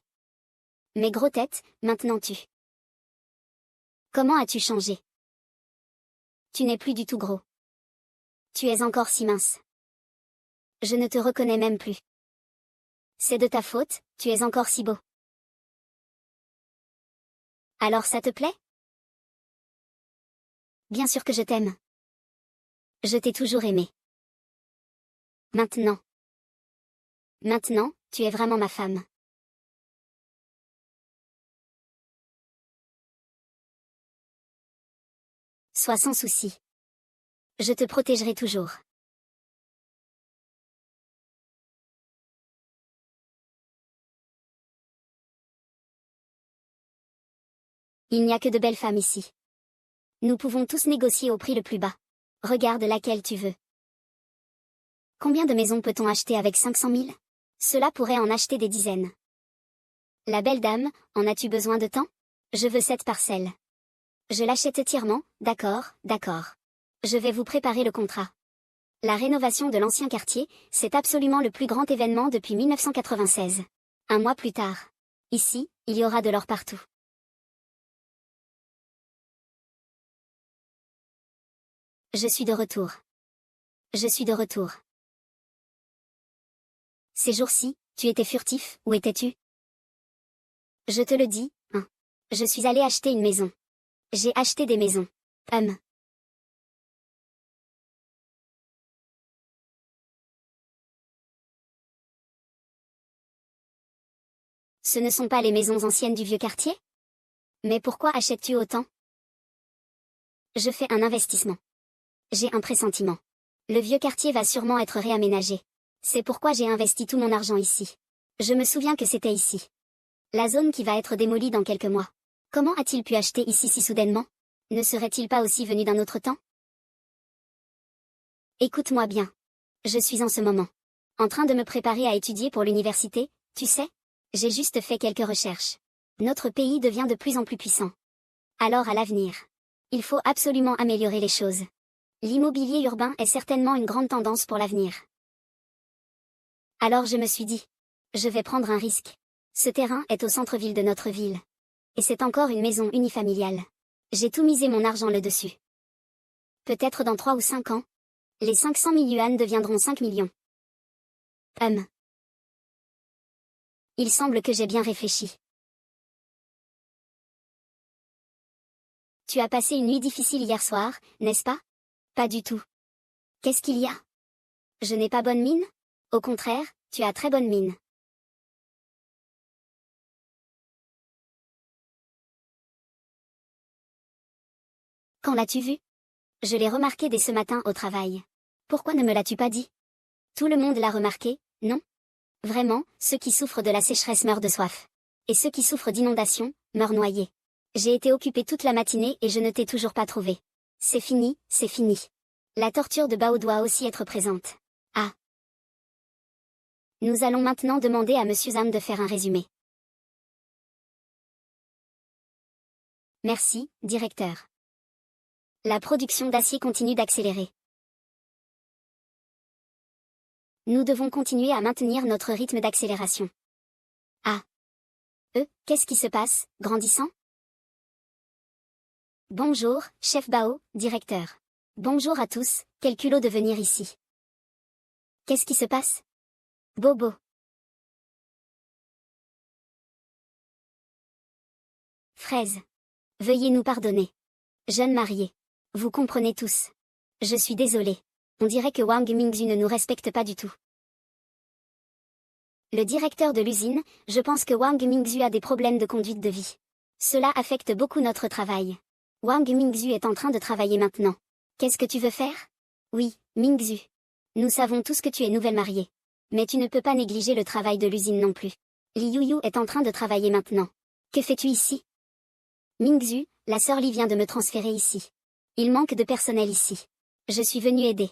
Mais gros tête, maintenant tu. Comment as-tu changé? Tu n'es plus du tout gros. Tu es encore si mince. Je ne te reconnais même plus. C'est de ta faute, tu es encore si beau. Alors ça te plaît? Bien sûr que je t'aime. Je t'ai toujours aimé. Maintenant. Maintenant, tu es vraiment ma femme. Sois sans souci. Je te protégerai toujours. Il n'y a que de belles femmes ici. Nous pouvons tous négocier au prix le plus bas. Regarde laquelle tu veux. Combien de maisons peut-on acheter avec 500 000? Cela pourrait en acheter des dizaines. La belle dame, en as-tu besoin de temps? Je veux 7 parcelles. Je l'achète entièrement, d'accord, d'accord. Je vais vous préparer le contrat. La rénovation de l'ancien quartier, c'est absolument le plus grand événement depuis 1996. Un mois plus tard. Ici, il y aura de l'or partout. Je suis de retour. Je suis de retour. Ces jours-ci, tu étais furtif, où étais-tu? Je te le dis, hein. Je suis allé acheter une maison. J'ai acheté des maisons. Ce ne sont pas les maisons anciennes du vieux quartier? Mais pourquoi achètes-tu autant? Je fais un investissement. J'ai un pressentiment. Le vieux quartier va sûrement être réaménagé. C'est pourquoi j'ai investi tout mon argent ici. Je me souviens que c'était ici. La zone qui va être démolie dans quelques mois. Comment a-t-il pu acheter ici si soudainement? Ne serait-il pas aussi venu d'un autre temps? Écoute-moi bien. Je suis en ce moment en train de me préparer à étudier pour l'université, tu sais? J'ai juste fait quelques recherches. Notre pays devient de plus en plus puissant. Alors à l'avenir, il faut absolument améliorer les choses. L'immobilier urbain est certainement une grande tendance pour l'avenir. Alors je me suis dit, je vais prendre un risque. Ce terrain est au centre-ville de notre ville. Et c'est encore une maison unifamiliale. J'ai tout misé mon argent là-dessus. Peut-être dans 3 ou 5 ans, les 500 000 yuan deviendront 5 millions. Il semble que j'ai bien réfléchi. Tu as passé une nuit difficile hier soir, n'est-ce pas? Pas du tout. Qu'est-ce qu'il y a? Je n'ai pas bonne mine? Au contraire, tu as très bonne mine. Quand l'as-tu vu? Je l'ai remarqué dès ce matin au travail. Pourquoi ne me l'as-tu pas dit? Tout le monde l'a remarqué, non? Vraiment, ceux qui souffrent de la sécheresse meurent de soif. Et ceux qui souffrent d'inondations, meurent noyés. J'ai été occupée toute la matinée et je ne t'ai toujours pas trouvé. C'est fini, c'est fini. La torture de Bao doit aussi être présente. Ah. Nous allons maintenant demander à Monsieur Zam de faire un résumé. Merci, directeur. La production d'acier continue d'accélérer. Nous devons continuer à maintenir notre rythme d'accélération. Ah. Qu'est-ce qui se passe, grandissant? Bonjour, chef Bao, directeur. Bonjour à tous, quel culot de venir ici. Qu'est-ce qui se passe? Bobo. Fraise. Veuillez nous pardonner. Jeune mariée. Vous comprenez tous. Je suis désolée. On dirait que Wang Mingzhu ne nous respecte pas du tout. Le directeur de l'usine, je pense que Wang Mingzhu a des problèmes de conduite de vie. Cela affecte beaucoup notre travail. Wang Mingzhu est en train de travailler maintenant. Qu'est-ce que tu veux faire? Oui, Mingzhu. Nous savons tous que tu es nouvelle mariée. Mais tu ne peux pas négliger le travail de l'usine non plus. Li Yuyu est en train de travailler maintenant. Que fais-tu ici? Mingzhu, la sœur Li vient de me transférer ici. Il manque de personnel ici. Je suis venue aider.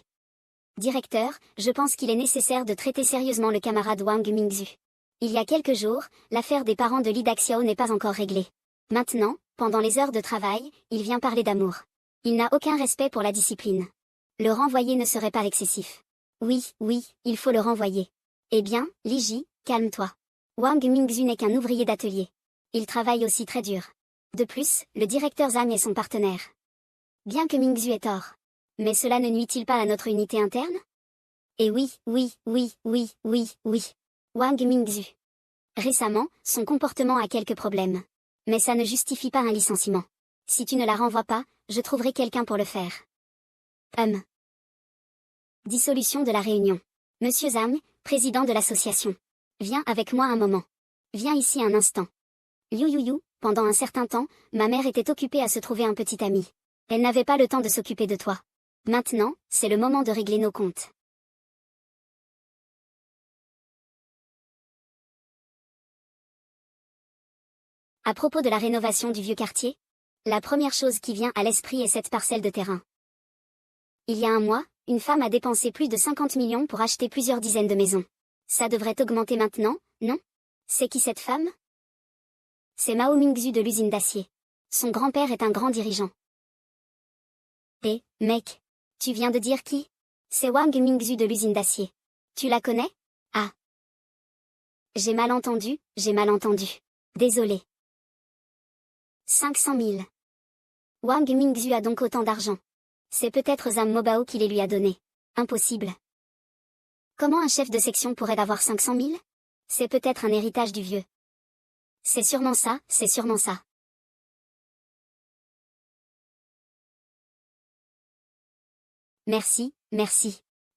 Directeur, je pense qu'il est nécessaire de traiter sérieusement le camarade Wang Mingzhu. Il y a quelques jours, l'affaire des parents de Li Daxiao n'est pas encore réglée. Maintenant, pendant les heures de travail, il vient parler d'amour. Il n'a aucun respect pour la discipline. Le renvoyer ne serait pas excessif. Oui, il faut le renvoyer. Eh bien, Li Ji, calme-toi. Wang Mingzhu n'est qu'un ouvrier d'atelier. Il travaille aussi très dur. De plus, le directeur Zhang est son partenaire. Bien que Mingzhu ait tort. Mais cela ne nuit-il pas à notre unité interne? Et oui. Wang Mingzhu. Récemment, son comportement a quelques problèmes. Mais ça ne justifie pas un licenciement. Si tu ne la renvoies pas, je trouverai quelqu'un pour le faire. Dissolution de la réunion. Monsieur Zhang, président de l'association. Viens avec moi un moment. Viens ici un instant. Liu Yuyu, pendant un certain temps, ma mère était occupée à se trouver un petit ami. Elle n'avait pas le temps de s'occuper de toi. Maintenant, c'est le moment de régler nos comptes. À propos de la rénovation du vieux quartier, la première chose qui vient à l'esprit est cette parcelle de terrain. Il y a un mois, une femme a dépensé plus de 50 millions pour acheter plusieurs dizaines de maisons. Ça devrait augmenter maintenant, non? C'est qui cette femme? C'est Mao Mingzhu de l'usine d'acier. Son grand-père est un grand dirigeant. Mec. Tu viens de dire qui? C'est Wang Mingzhu de l'usine d'acier. Tu la connais? Ah. J'ai mal entendu. Désolé. 500 000. Wang Mingzhu a donc autant d'argent. C'est peut-être Zhang Mobao qui les lui a donnés. Impossible. Comment un chef de section pourrait avoir 500 000? C'est peut-être un héritage du vieux. C'est sûrement ça. Merci.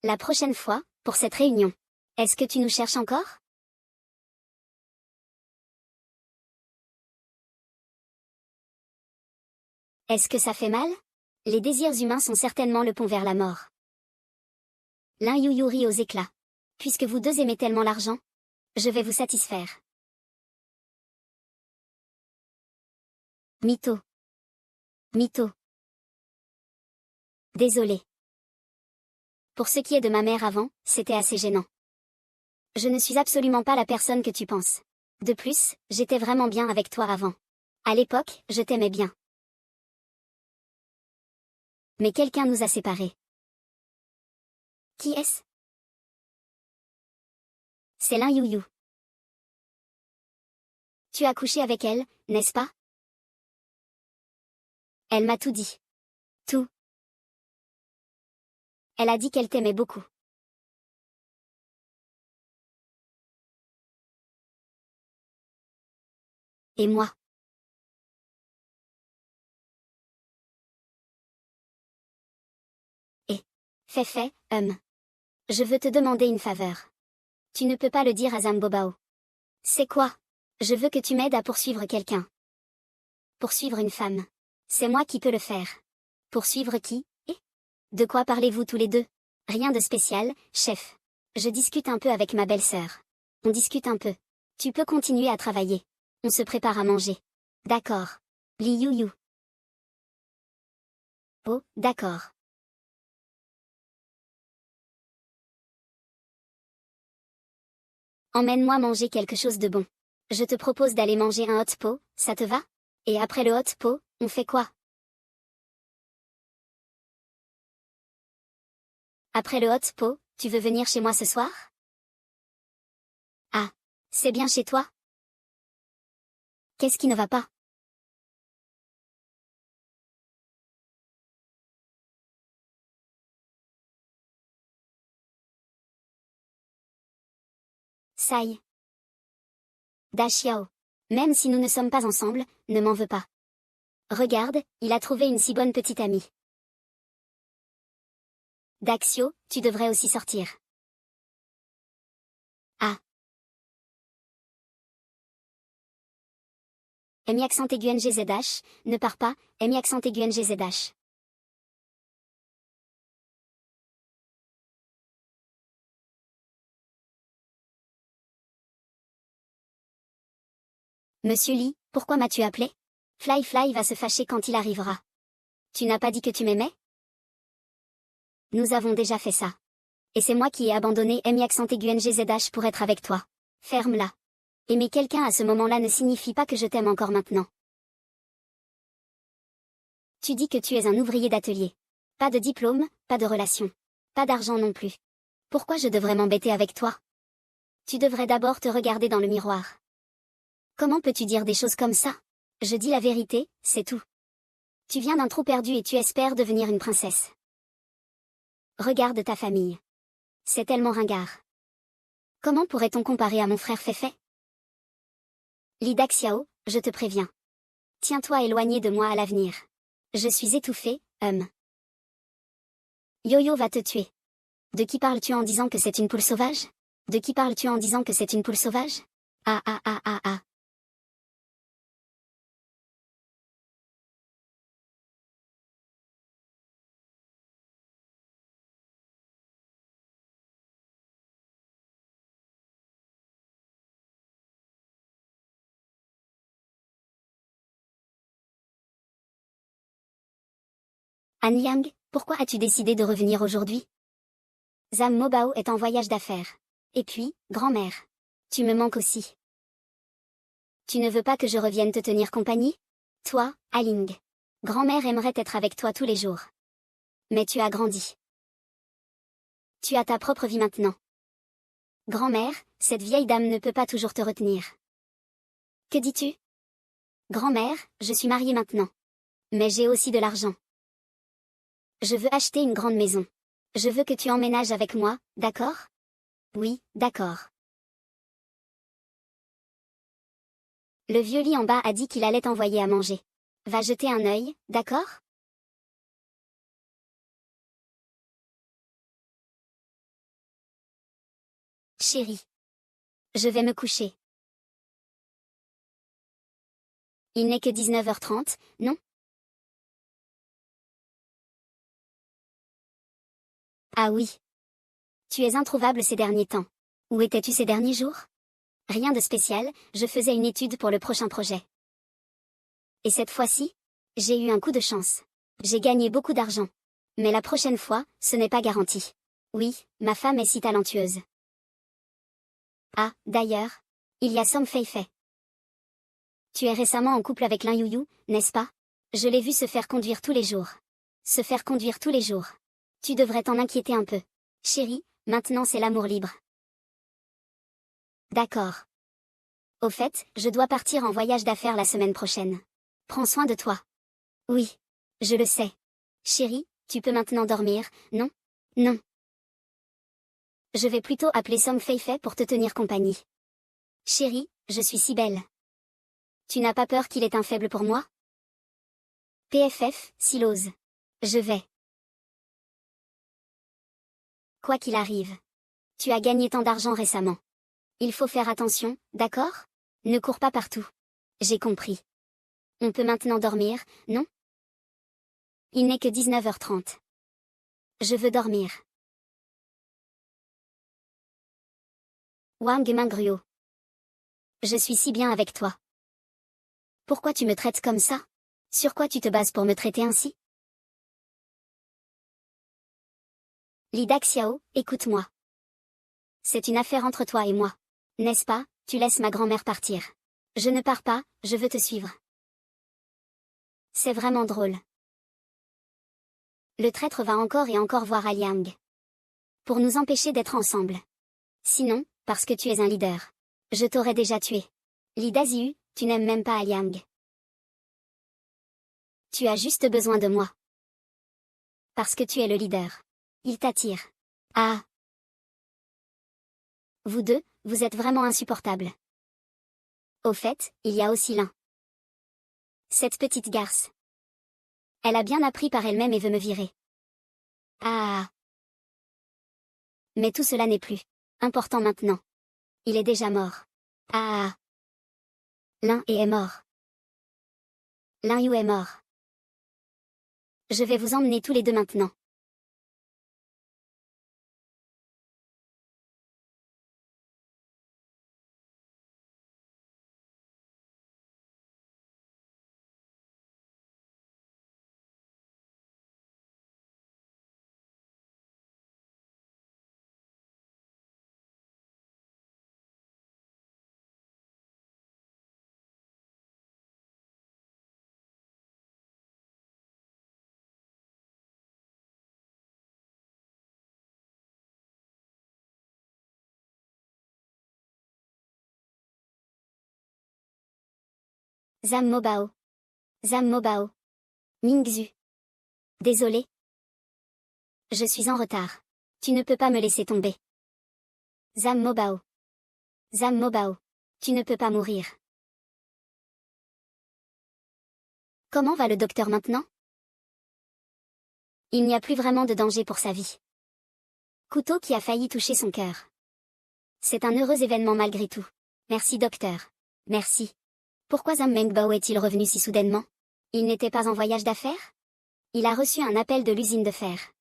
La prochaine fois, pour cette réunion. Est-ce que tu nous cherches encore? Est-ce que ça fait mal? Les désirs humains sont certainement le pont vers la mort. L'un Yuyu rit aux éclats. Puisque vous deux aimez tellement l'argent, je vais vous satisfaire. Mytho. Désolé. Pour ce qui est de ma mère avant, c'était assez gênant. Je ne suis absolument pas la personne que tu penses. De plus, j'étais vraiment bien avec toi avant. À l'époque, je t'aimais bien. Mais quelqu'un nous a séparés. Qui est-ce? C'est l'un Yuyu. Tu as couché avec elle, n'est-ce pas? Elle m'a tout dit. Tout. Elle a dit qu'elle t'aimait beaucoup. Et moi? Fei. Je veux te demander une faveur. Tu ne peux pas le dire à Zambobao. C'est quoi? Je veux que tu m'aides à poursuivre quelqu'un. Poursuivre une femme. C'est moi qui peux le faire. Poursuivre qui? De quoi parlez-vous tous les deux? Rien de spécial, chef. Je discute un peu avec ma belle-sœur. On discute un peu. Tu peux continuer à travailler. On se prépare à manger. D'accord. Li Yu Yu. Oh, d'accord. Emmène-moi manger quelque chose de bon. Je te propose d'aller manger un hot pot, ça te va? Et après le hot pot, on fait quoi? Après le hot pot, tu veux venir chez moi ce soir? Ah. C'est bien chez toi? Qu'est-ce qui ne va pas? Sai. Daxiao. Même si nous ne sommes pas ensemble, ne m'en veux pas. Regarde, il a trouvé une si bonne petite amie. Daxio, tu devrais aussi sortir. Ah. Mi accent aigu NGZH, ne pars pas, Mi accent aigu NGZH. Monsieur Lee, pourquoi m'as-tu appelé? Fly va se fâcher quand il arrivera. Tu n'as pas dit que tu m'aimais? Nous avons déjà fait ça. Et c'est moi qui ai abandonné Mi accent aigu NGZH pour être avec toi. Ferme-la. Aimer quelqu'un à ce moment-là ne signifie pas que je t'aime encore maintenant. Tu dis que tu es un ouvrier d'atelier. Pas de diplôme, pas de relation. Pas d'argent non plus. Pourquoi je devrais m'embêter avec toi? Tu devrais d'abord te regarder dans le miroir. Comment peux-tu dire des choses comme ça? Je dis la vérité, c'est tout. Tu viens d'un trou perdu et tu espères devenir une princesse. Regarde ta famille. C'est tellement ringard. Comment pourrait-on comparer à mon frère Fei? Li Daxiao, je te préviens. Tiens-toi éloigné de moi à l'avenir. Je suis étouffée, Yo-Yo va te tuer. De qui parles-tu en disant que c'est une poule sauvage? De qui parles-tu en disant que c'est une poule sauvage? Ah. An Yang, pourquoi as-tu décidé de revenir aujourd'hui? Zam Mobao est en voyage d'affaires. Et puis, grand-mère. Tu me manques aussi. Tu ne veux pas que je revienne te tenir compagnie? Toi, Aling. Grand-mère aimerait être avec toi tous les jours. Mais tu as grandi. Tu as ta propre vie maintenant. Grand-mère, cette vieille dame ne peut pas toujours te retenir. Que dis-tu? Grand-mère, je suis mariée maintenant. Mais j'ai aussi de l'argent. Je veux acheter une grande maison. Je veux que tu emménages avec moi, d'accord? Oui, d'accord. Le vieux lit en bas a dit qu'il allait t'envoyer à manger. Va jeter un œil, d'accord? Chérie. Je vais me coucher. Il n'est que 19h30, non? Ah oui. Tu es introuvable ces derniers temps. Où étais-tu ces derniers jours? Rien de spécial, je faisais une étude pour le prochain projet. Et cette fois-ci? J'ai eu un coup de chance. J'ai gagné beaucoup d'argent. Mais la prochaine fois, ce n'est pas garanti. Oui, ma femme est si talentueuse. Ah, d'ailleurs. Il y a Som Fei. Tu es récemment en couple avec Lin Yuyu, n'est-ce pas? Je l'ai vu se faire conduire tous les jours. Se faire conduire tous les jours. Tu devrais t'en inquiéter un peu. Chérie, maintenant c'est l'amour libre. D'accord. Au fait, je dois partir en voyage d'affaires la semaine prochaine. Prends soin de toi. Oui. Je le sais. Chérie, tu peux maintenant dormir, non? Non. Je vais plutôt appeler Som Fei pour te tenir compagnie. Chérie, je suis si belle. Tu n'as pas peur qu'il ait un faible pour moi? PFF, Silose. Je vais. Quoi qu'il arrive. Tu as gagné tant d'argent récemment. Il faut faire attention, d'accord? Ne cours pas partout. J'ai compris. On peut maintenant dormir, non? Il n'est que 19h30. Je veux dormir. Wang Mingruo. Je suis si bien avec toi. Pourquoi tu me traites comme ça? Sur quoi tu te bases pour me traiter ainsi? Li Daxiao, écoute-moi. C'est une affaire entre toi et moi. N'est-ce pas? Tu laisses ma grand-mère partir. Je ne pars pas, je veux te suivre. C'est vraiment drôle. Le traître va encore et encore voir Liang. Pour nous empêcher d'être ensemble. Sinon, parce que tu es un leader. Je t'aurais déjà tué. Li Daziu, tu n'aimes même pas Liang. Tu as juste besoin de moi. Parce que tu es le leader. Il t'attire. Ah. Vous deux, vous êtes vraiment insupportables. Au fait, il y a aussi l'un. Cette petite garce. Elle a bien appris par elle-même et veut me virer. Ah. Mais tout cela n'est plus important maintenant. Il est déjà mort. Ah. L'un est mort. L'un Yu est mort. Je vais vous emmener tous les deux maintenant. Zam Mobao. Zam Mobao. Mingzu. Désolé. Je suis en retard. Tu ne peux pas me laisser tomber. Zam Mobao. Zam Mobao. Tu ne peux pas mourir. Comment va le docteur maintenant? Il n'y a plus vraiment de danger pour sa vie. Couteau qui a failli toucher son cœur. C'est un heureux événement malgré tout. Merci docteur. Merci. Pourquoi Zam Mengbao est-il revenu si soudainement? Il n'était pas en voyage d'affaires? Il a reçu un appel de l'usine de fer.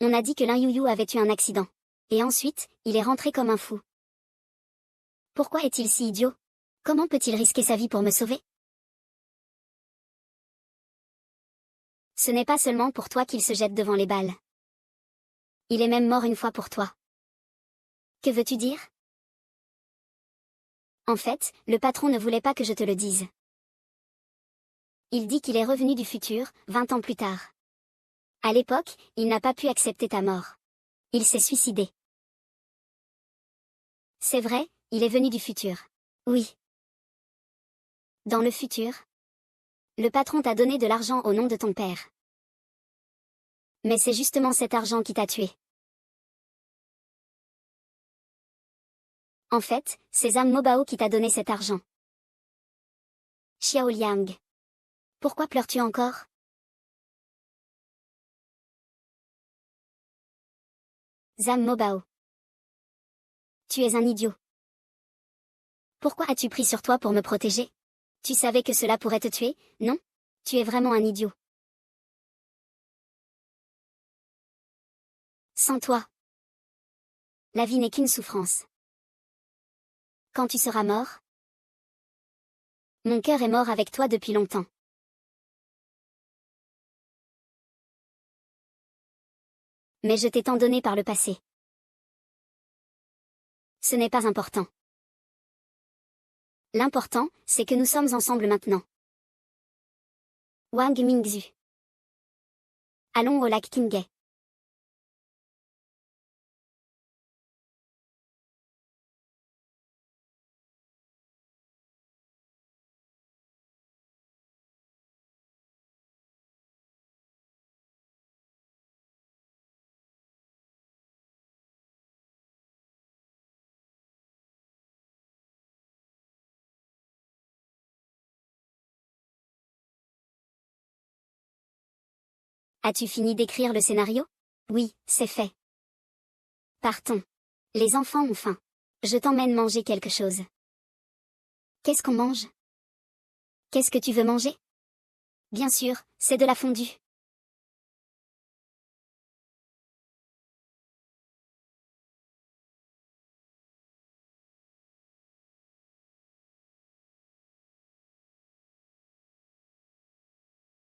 On a dit que Lin Yuyu avait eu un accident. Et ensuite, il est rentré comme un fou. Pourquoi est-il si idiot? Comment peut-il risquer sa vie pour me sauver? Ce n'est pas seulement pour toi qu'il se jette devant les balles. Il est même mort une fois pour toi. Que veux-tu dire? En fait, le patron ne voulait pas que je te le dise. Il dit qu'il est revenu du futur, 20 ans plus tard. À l'époque, il n'a pas pu accepter ta mort. Il s'est suicidé. C'est vrai, il est venu du futur. Oui. Dans le futur, le patron t'a donné de l'argent au nom de ton père. Mais c'est justement cet argent qui t'a tué. En fait, c'est Zam Mobao qui t'a donné cet argent. Xiao Liang. Pourquoi pleures-tu encore? Zam Mobao. Tu es un idiot. Pourquoi as-tu pris sur toi pour me protéger? Tu savais que cela pourrait te tuer, non? Tu es vraiment un idiot. Sans toi, la vie n'est qu'une souffrance. Quand tu seras mort, mon cœur est mort avec toi depuis longtemps. Mais je t'ai tant donné par le passé. Ce n'est pas important. L'important, c'est que nous sommes ensemble maintenant. Wang Mingzu. Allons au lac Qinghe. As-tu fini d'écrire le scénario? Oui, c'est fait. Partons. Les enfants ont faim. Je t'emmène manger quelque chose. Qu'est-ce qu'on mange? Qu'est-ce que tu veux manger? Bien sûr, c'est de la fondue.